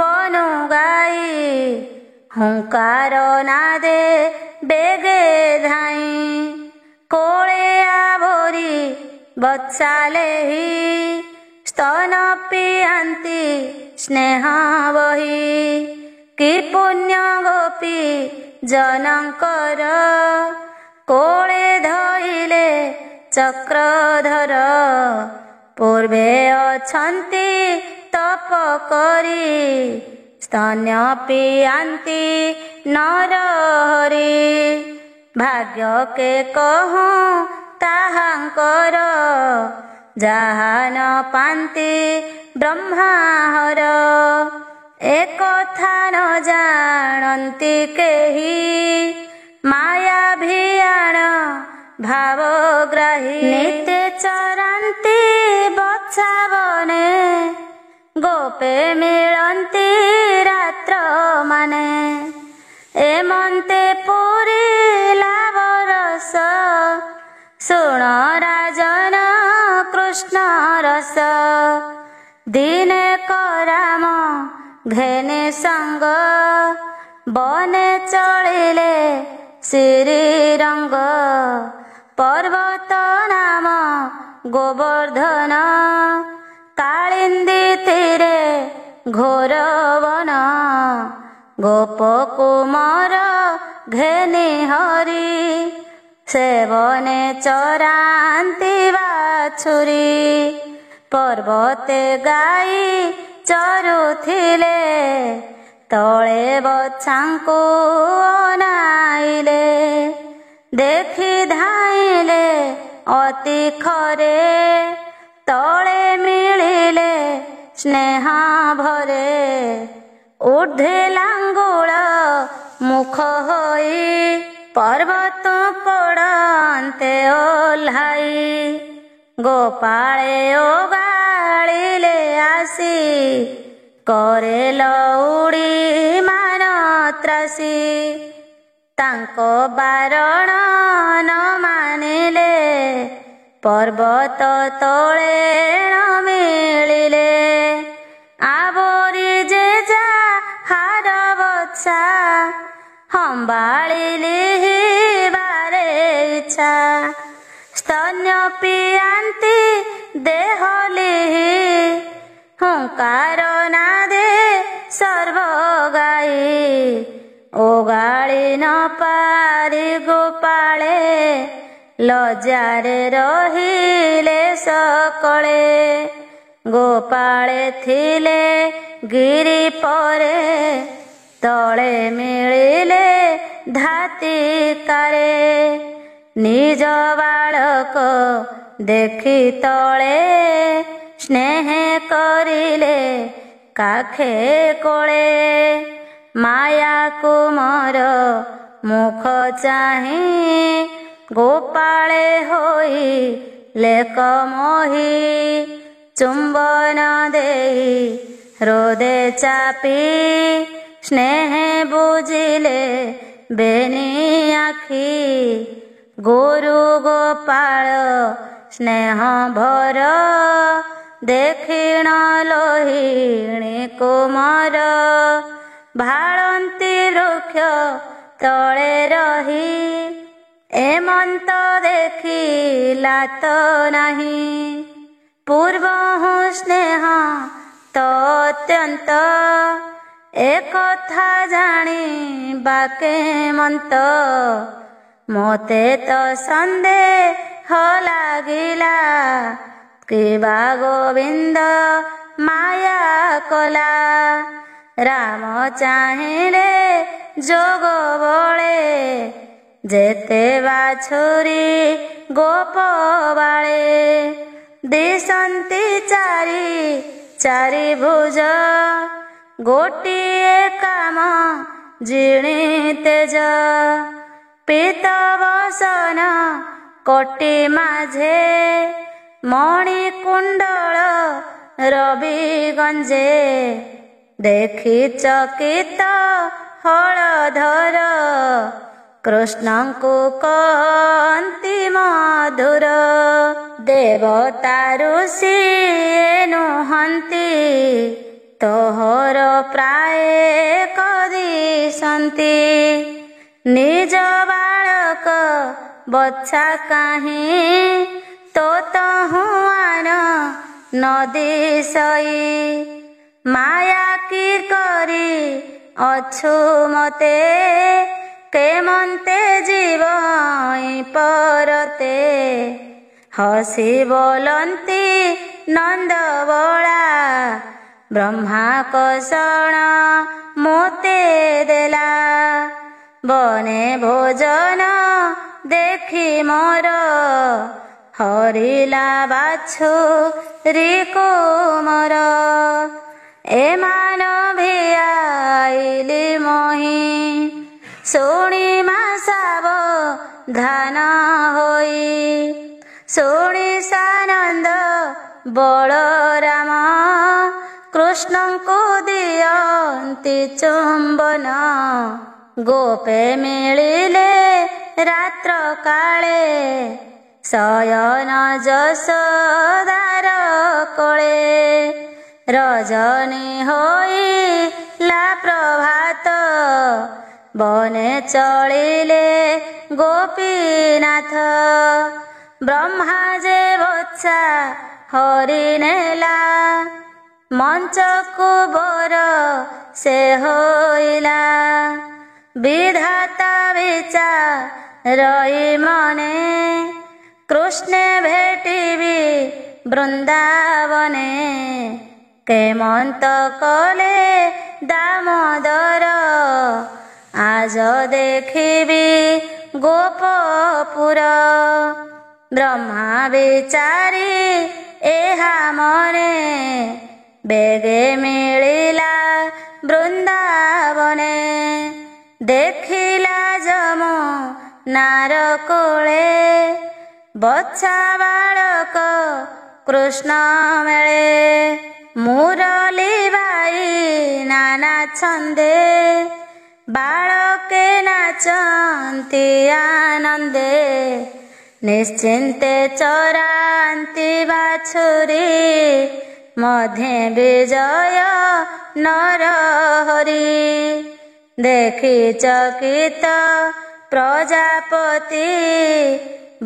ବନୁ ଗାଈ ହୁଙ୍କାର ନାଦେ ବେଗେ ଧାଇଁ। କୋଳେ ଆଭରି ବତ୍ସାଲେହି ସ୍ତନ ପିଆନ୍ତି ସ୍ନେହ ବହି। କି ପୁଣ୍ୟ ଗୋପୀ ଜନଙ୍କର କୋଳେ ଧଇଲେ ଚକ୍ରଧର। ପୂର୍ବେ ଅଛନ୍ତି ତପ କରି ସ୍ତନ୍ୟ ପିଆନ୍ତି ନରହରି। ଭାଗ୍ୟ କେ କହୁଁ ତାହାଙ୍କର ଯାହା ନ ପାନ୍ତି ବ୍ରହ୍ମାହର। ଏକଥା ନ ଜାଣନ୍ତି କେହି ମାୟା ଭିଆଣ ଭାବଗ୍ରାହୀ। ନିତ୍ୟ ଚରାନ୍ତି ବତ୍ସା ବନେ ଗୋପେ ମିଳନ୍ତି ରାତ୍ର ମାନେ। ଏମନ୍ତେ ପୁରିଲା ବରଷ ଶୁଣ ରାଜନ କୃଷ୍ଣ ରସ। ଦିନେ କରାମ ଘେନେ ସଙ୍ଗ ବନେ ଚଳିଲେ ଶ୍ରୀରଙ୍ଗ। ପର୍ବତ ନାମ ଗୋବର୍ଦ୍ଧନ କାଳିନ୍ଦୀ ତୀରେ ଘୋର ବନ। ଗୋପ କୁମର ଘେନି ହରି ସେବନେ ଚରାନ୍ତି ବାଛୁରୀ। ପର୍ବତେ ଗାଈ ଚରୁଥିଲେ ତଳେ ବଛାଙ୍କୁ ଅନାଇଲେ। ଦେଖି ଧାଇଁଲେ ଅତି ଖରେ ତଳେ ମିଳିଲେ ସ୍ନେହ ଭରେ। ଊର୍ଦ୍ଧ୍ୱେ ଲାଙ୍ଗୁଳ ମୁଖ ହୋଇ ପର୍ବତ ପଡ଼ନ୍ତେ ଓହ୍ଲାଇ। ଗୋପାଳେ ଓଗାଳିଲେ ଆସି करे लौड़ी मान त्रासी तांको बारण पर्वत तले न मिलिले आवरी जे जाहार बछा हम्बाळिली बारे इच्छा स्तन्य पियांती देहली हुंकार नादे सर्वगाई ओगाळी न पारी गोपाळे लज्जारे रहिले सकळे गोपाळे थिले गिरी परे तले मिलिले धातिकारे निज बालक देखि तले स्नेह करिले काखे कोळे माया कुमार मुख चाहि गोपाळे होई लेक मोही चुंबन देई हृदे चापी स्नेह बुझिले बेनी आखी गुरु गोपाळ स्नेह भर देखिण लोहिणी कुमार भाळंती वृक्ष तळे रही एमंत देखिला तो नाही पूर्वहु स्नेह तो अत्यंत एकथा जाणी बाके मन्त मोते तो सन्देह लागिला किबा गोविंद माया कला राम चाहिले जोग बळे जेते बाछुरी गोप बाळे दिसंती चारी चारि भुज गोटिए काम जिणी तेज पीत बसन कोटी माझे मणि कुंडल रवि गंजे देखि चकित हलधर कृष्णंकु कहन्ति मधुर देवता ऋषि नुहन्ति तोहर प्राय कदिसन्ति निज बालक बच्चा काहीं तो तहुआन नदी सई माया की करी अछु मते केमन्ते जीवई परते हसी बोलन्ती नंद बोला ब्रह्मा कषण मोते देला बने भोजन देखि मोर हरिला बाछुरी कुमार एमान भियाइली मोही शुणी मासाव धान होई शुणी सानंद बलराम कृष्णंकु दियन्ति चुंबन गोपे मिलिले रात्र काले शयन जशोदार कोळे रजनी होइला प्रभात बने चलिले गोपीनाथ ब्रह्मा जे बच्चा हरि नेला मंचकु बर से होइला विधाता विचारई मने कृष्णे भेटिबी वृंदावने केमंत कले दामोदर आज देखिबी गोपपुर ब्रह्मा विचारी एहा मने बेगे मिलिला वृंदावने देखिला जमु नार कोळे बच्चा बालक कृष्ण मेळे मुरली बाई नाना छंदे बालके नाचंती आनंदे ନିଶ୍ଚିନ୍ତେ ଚରାନ୍ତି ବାଛୁରୀ ମଧ୍ୟେ ବିଜୟ ନରହରି। ଦେଖି ଚକିତ ପ୍ରଜାପତି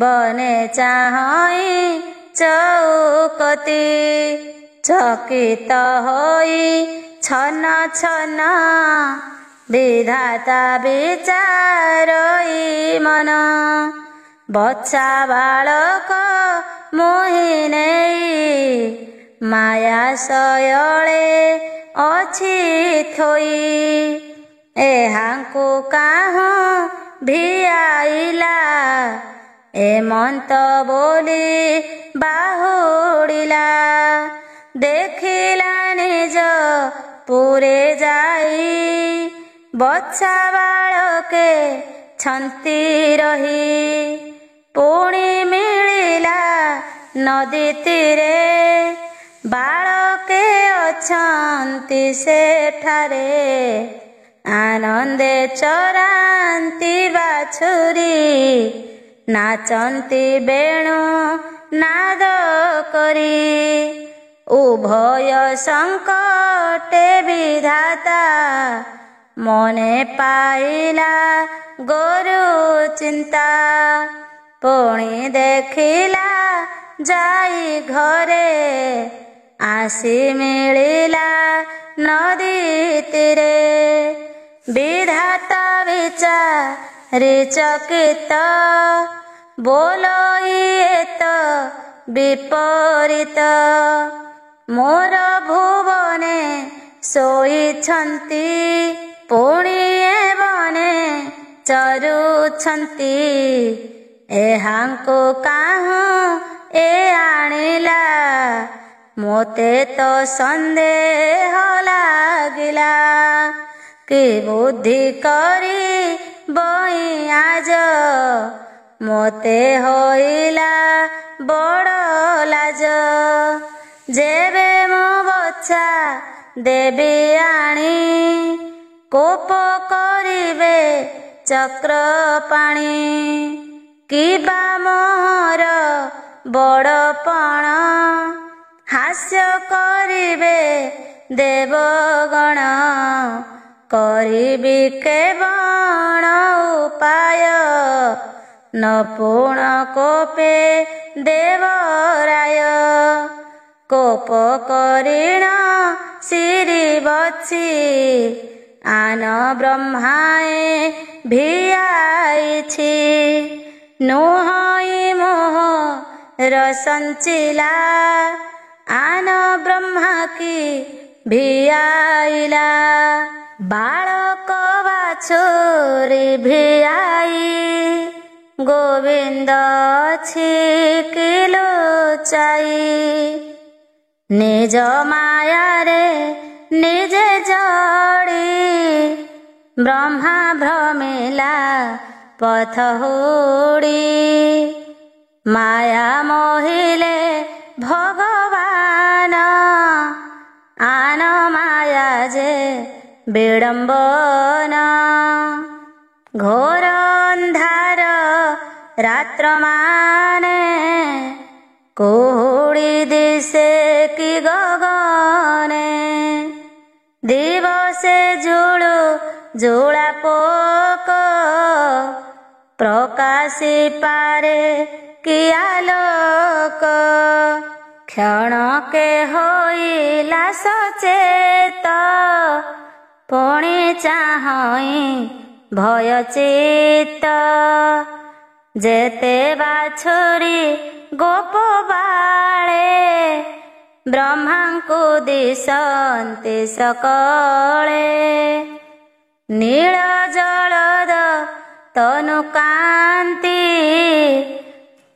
ବନେ ଚାହିଁ ଚଉକତି। ଚକିତ ହୋଇ ଛନ ଛନ ବିଧାତା ବିଚାରଇ ମନ। ବଛା ବାଳକ ମୋହି ନେଇ ମାୟା ଶୟଳେ ଅଛି ଥୋଇ। ଏହାଙ୍କୁ କାହୁଁ ଭିଆଇଲା ଏମନ୍ତ ବୋଲି ବାହୁଡ଼ିଲା। ଦେଖିଲା ନିଜ ପୁରେ ଯାଇ ବଛା ବାଳକେ ଛନ୍ତି ରହି। ପୁଣି ମିଳିଲା ନଦୀ ତୀରେ ବାଳକେ ଅଛନ୍ତି ସେଠାରେ। ଆନନ୍ଦେ ଚରାନ୍ତି ବାଛୁରୀ ନାଚନ୍ତି ବେଣୁ ନାଦ କରି। ଉଭୟ ସଙ୍କଟେ ବିଧାତା ମନେ ପାଇଲା ଗୋରୁ ଚିନ୍ତା। ପୁଣି ଦେଖିଲା ଯାଇ ଘରେ ଆସି ମିଳିଲା ନଦୀ ତୀରେ। ବିଧାତା ବିଚାରି ଚକିତ ବୋଲଇ ଏତ ବିପରୀତ। ମୋର ଭୁବନେ ଶୋଇଛନ୍ତି ପୁଣି ଏ ବନେ ଚରୁଛନ୍ତି। ଏହାଙ୍କୁ କାହୁଁ ଏ ଆଣିଲା ମୋତେ ତ ସନ୍ଦେହ ଲାଗିଲା। କି ବୁଦ୍ଧି କରି ବଇଁ ଆଜ ମୋତେ ହୋଇଲା ବଡ଼ ଲାଜ। ଯେବେ ମୁଁ ବଛା ଦେବି ଆଣି କୋପ କରିବେ ଚକ୍ରପାଣି। କିବା ମୋହର ବଡ଼ପଣ ହାସ୍ୟ କରିବେ ଦେବଗଣ। କରିବି କେବଳ ଉପାୟ ନପୁଣ କୋପେ ଦେବରାୟ। କୋପ କରିଣ ଶିରି ବଛି ଆନ ବ୍ରହ୍ମାଏ ଭିଆଇଛି। ନୁହଇ ମୋହର ସଞ୍ଚିଲା ଆନ ବ୍ରହ୍ମା କି ଭିଆଇଲା। ବାଳକ ବାଛୁରୀ ଭିଆଇ ଗୋବିନ୍ଦ ଅଛି କି ଲୁଚାଇ। ନିଜ ମାୟାରେ ନିଜେ ଜଡ଼ି ବ୍ରହ୍ମା ଭ୍ରମିଲା ପଥ ହୁଡ଼ି। ମାୟା ମୋହିଲେ ଭଗବାନ ଆନ ମାୟା ଯେ ବିଡ଼ମ୍ବନ। ଘୋର ଅନ୍ଧାର ରାତ୍ର ମାନେ କୁହୁଡ଼ି ଦିଶେ କି ଗଗନେ। ଦିବସେ ଜୁଳୁ ଜୁଳା ପୋକ ପ୍ରକାଶି ପାରେ କି ଆଲୋକ। କ୍ଷଣକେ ହୋଇଲା ସଚେତ ପୁଣି ଚାହିଁ ଭୟଚିତ୍ତ। ଯେତେ ବାଛୁରୀ ଗୋପ ବାଳେ ବ୍ରହ୍ମାଙ୍କୁ ଦିଶନ୍ତି ସକଳେ। ନୀଳ ଜଳଦ ତନୁ କାନ୍ତି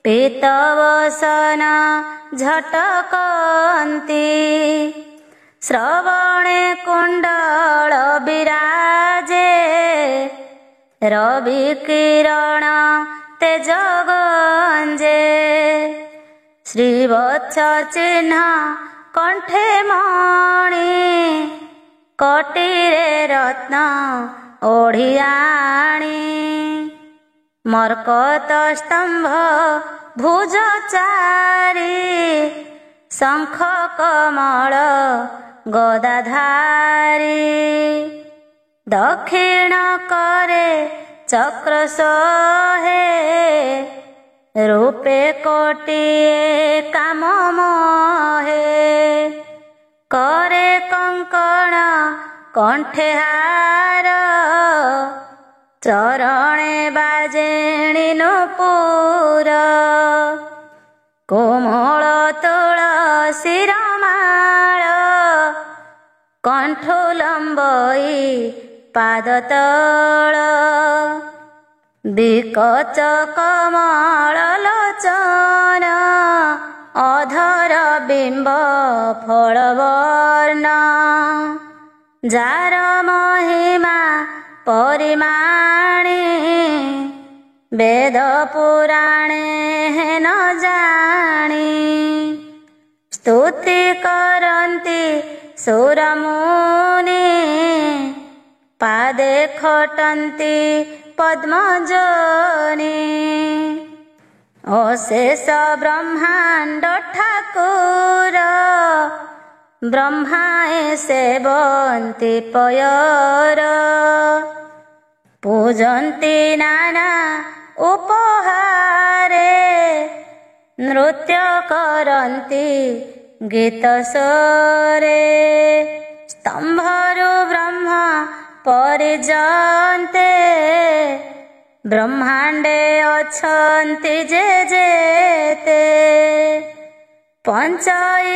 ପୀତ ବସନ ଝଟକନ୍ତି। ଶ୍ରବଣେ କୁଣ୍ଡଳ ବିରାଜେ ରବି କିରଣ ତେଜ ଗଞ୍ଜେ। ଶ୍ରୀବତ୍ସ ଚିହ୍ନ କଣ୍ଠେ ମଣି କଟିରେ ରତ୍ନ ଓଢ଼ିଆଣି। ମର୍କତ ସ୍ତମ୍ଭ ଭୁଜ ଚାରି, ଶଙ୍ଖ କମଳ ଗଦାଧାରୀ। ଦକ୍ଷିଣ କରେ ଚକ୍ର ଶୋହେ, ରୂପେ କୋଟିଏ କାମ ମୋହେ। କରେ କଙ୍କଣ କଣ୍ଠେ ହାର, ଚରଣେ ବାଜେଣି ନୂପୁର। କୋମଳ ତୁଳସୀର ମାଳ, କଣ୍ଠୁ ଲମ୍ବଇ ପାଦ ତଳ। ବିକଚ କମଳ ଲୋଚନ, ଅଧର ବିମ୍ବ ଫଳ ବର୍ଣ୍ଣ। ଯାର ମହିମା ପରିମାଣେ, ବେଦ ପୁରାଣେ ହେନ ଜାଣି। ସ୍ତୁତି କରନ୍ତି ସୁର ମୁନି, ପାଦେ ଖଟନ୍ତି ପଦ୍ମଜନି। ଅଶେଷ ବ୍ରହ୍ମାଣ୍ଡ ଠାକୁର, ବ୍ରହ୍ମାଏ ସେବନ୍ତି ପୟର। ପୂଜନ୍ତି ନାନା ଉପହାରେ, ନୃତ୍ୟ କରନ୍ତି ଗୀତ ସ୍ୱରେ। ସ୍ତମ୍ଭରୁ ବ୍ରହ୍ମ ପରିଜନ୍ତେ, ବ୍ରହ୍ମାଣ୍ଡେ ଅଛନ୍ତି ଯେ ଯେତେ। ପଞ୍ଚ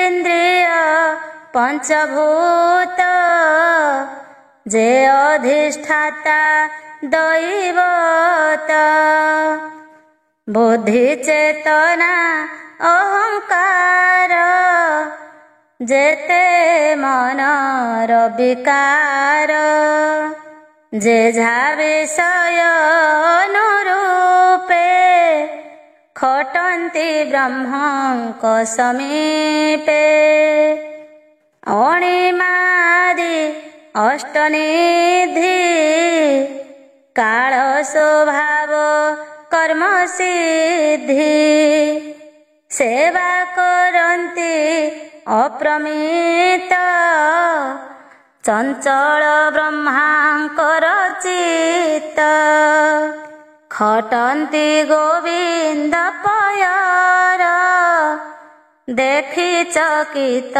ଇନ୍ଦ୍ରିୟ ପଞ୍ଚଭୂତ, ଯେ ଅଧିଷ୍ଠାତା ଦୈବତ। ବୁଦ୍ଧି ଚେତନା ଅହଙ୍କାର, ଯେତେ ମନର ବିକାର। ଯେଝା ବିଷୟ ଅନୁରୂପେ, ଖଟନ୍ତି ବ୍ରହ୍ମଙ୍କ ସମୀପେ। ଅଣିମାଦି ଅଷ୍ଟନିଧି, କାଳ ସ୍ୱଭାବ କର୍ମ ସିଦ୍ଧି। ସେବା କରନ୍ତି ଅପ୍ରମିତ, ଚଞ୍ଚଳ ବ୍ରହ୍ମାଙ୍କର ଚିତ୍ତ। ଖଟନ୍ତି ଗୋବିନ୍ଦ ପୟର, ଦେଖି ଚକିତ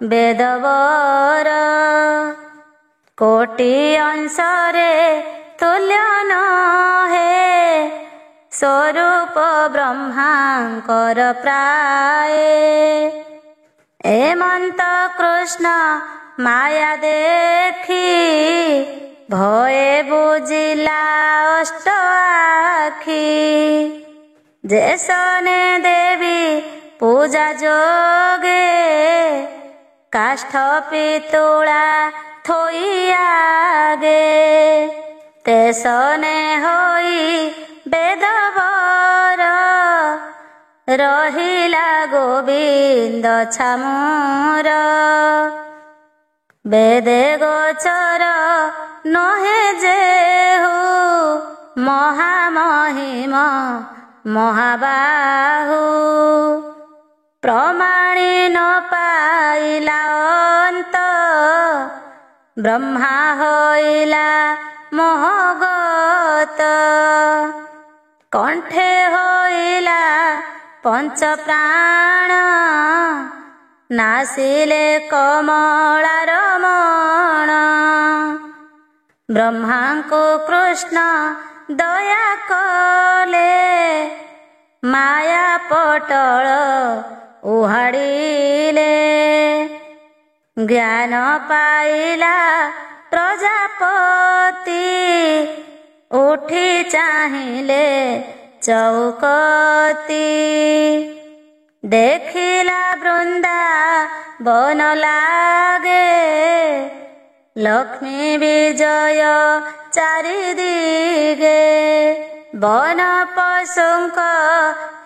ବେଦବର। କୋଟି ଅଂଶରେ ତୁଲ୍ୟ ନହେ, ସ୍ୱରୂପ ବ୍ରହ୍ମାଙ୍କର ପ୍ରାୟେ। ଏମନ୍ତ କୃଷ୍ଣ ମାୟା ଦେଖି, ଭୟେ ବୁଝିଲା ଅଷ୍ଟ ଆଖି। ଯେସନେ ଦେବୀ ପୂଜା ଯୋଗେ, କାଷ୍ଠ ପିତୁଳା ଥୋଇ ଆଗେ। ତେସନେ ହୋଇ ବେଦବର, ରହିଲା ଗୋବିନ୍ଦ ଛାମୁର। ବେଦେ ଗୋଚର ନୁହେଁ ଯେହୁ, ମହାମହିମ ମହାବାହୁ। ପ୍ରମାଣି ନ ପାଇଲା ଅନ୍ତ, ବ୍ରହ୍ମା ହୋଇଲା ମୋହଗତ। କଣ୍ଠେ ହୋଇଲା ପଞ୍ଚ ପ୍ରାଣ, ନାସିଲେ କମଳାର ମଣ। ବ୍ରହ୍ମାଙ୍କୁ କୃଷ୍ଣ ଦୟା କଲେ, ମାୟା ପଟଳ ଉହାଡ଼ିଲେ। ଜ୍ଞାନ ପାଇଲା ପ୍ରଜାପତି, ଉଠି ଚାହିଁଲେ ଚଉକତି। ଦେଖିଲା ବୃନ୍ଦାବନ ଲାଗେ, ଲକ୍ଷ୍ମୀ ବିଜୟ ଚାରିଦିଗେ। ବନ ପଶୁଙ୍କ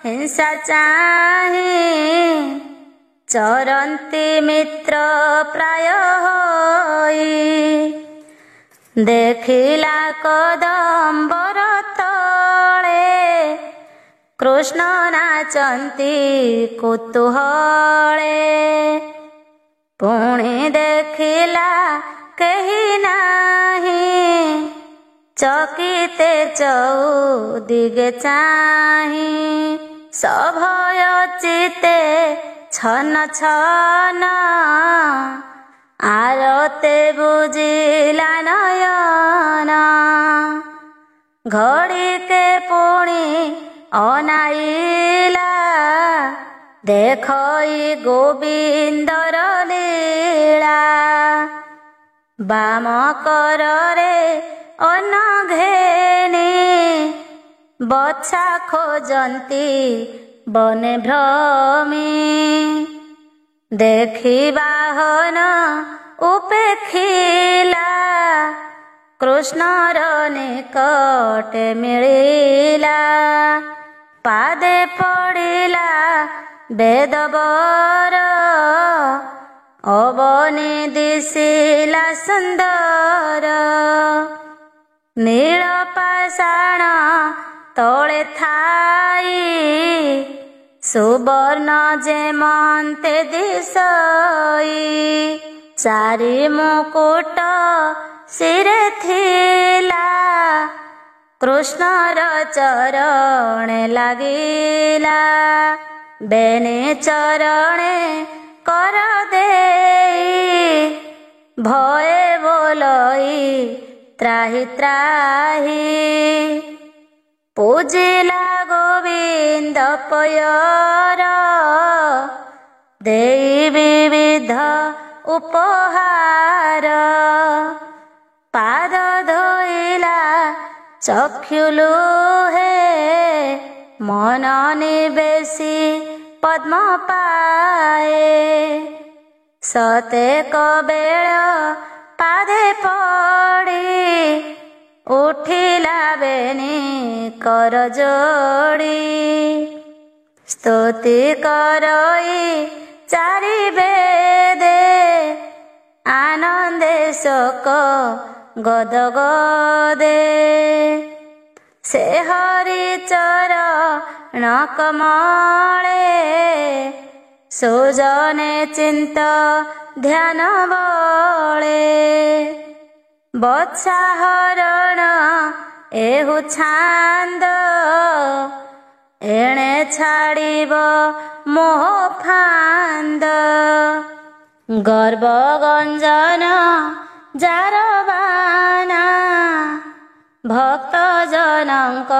ହିଂସା ଚାହିଁ, ଚରନ୍ତି ମିତ୍ର ପ୍ରାୟ ହୋଇ। ଦେଖିଲା କଦମ୍ବର ତଳ, कृष्ण नाचंती कुतूहले पुणी देखिला केही नाही चकिते चौदिगे चाही सभय चिते छन छन आरते बुझिला नयन घड़ीके पुणी अनाइला देखई गोविंदर लीला बाम करे अनघेनी बछा खोजंती बने भ्रमी देखी बाहन उपेखिला कृष्णर निकट मिलिला पादे पड़िला वेदवर अवनी दिशिला सुंदर नील पाषाण तले थाई सुवर्ण जेमंते दिशई चारि मुकुट सिरे थिला कृष्णर चरणे लागिला बेने चरणे कर देई भये बोलई त्राहि त्राहि पूजिला गोविंद पयर देई विविध उपहार पाद धोइला चक्षुलु हे मन निवेशी पद्म पाए सतेक बेळ पादे पड़ी उठिला बेनी कर जोड़ी स्तुति करई चारि बेदे आनंदे शोक गद गदे से हरि चरण कमले सुजने चिंत ध्यान बले बच्छा हरण एहु छांद एणे छाड़िब मोह फांद गर्व गंजन जार बाना भक्त जनक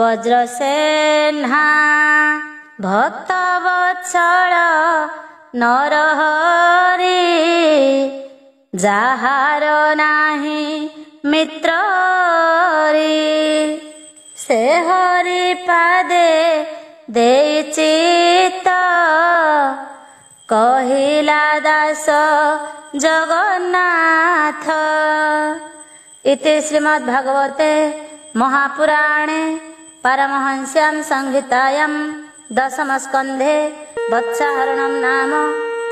वज्रसेना भक्त वत्सल नरहरि जाहार नाही मित्र से हरि पादे देई चित्त कहिला दास जगन्नाथ। इति श्रीमद्भागवते महापुराणे पारमहंस्यां संहितायां दशमस्कन्धे वत्साहरणं नाम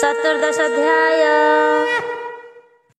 14 अध्याय।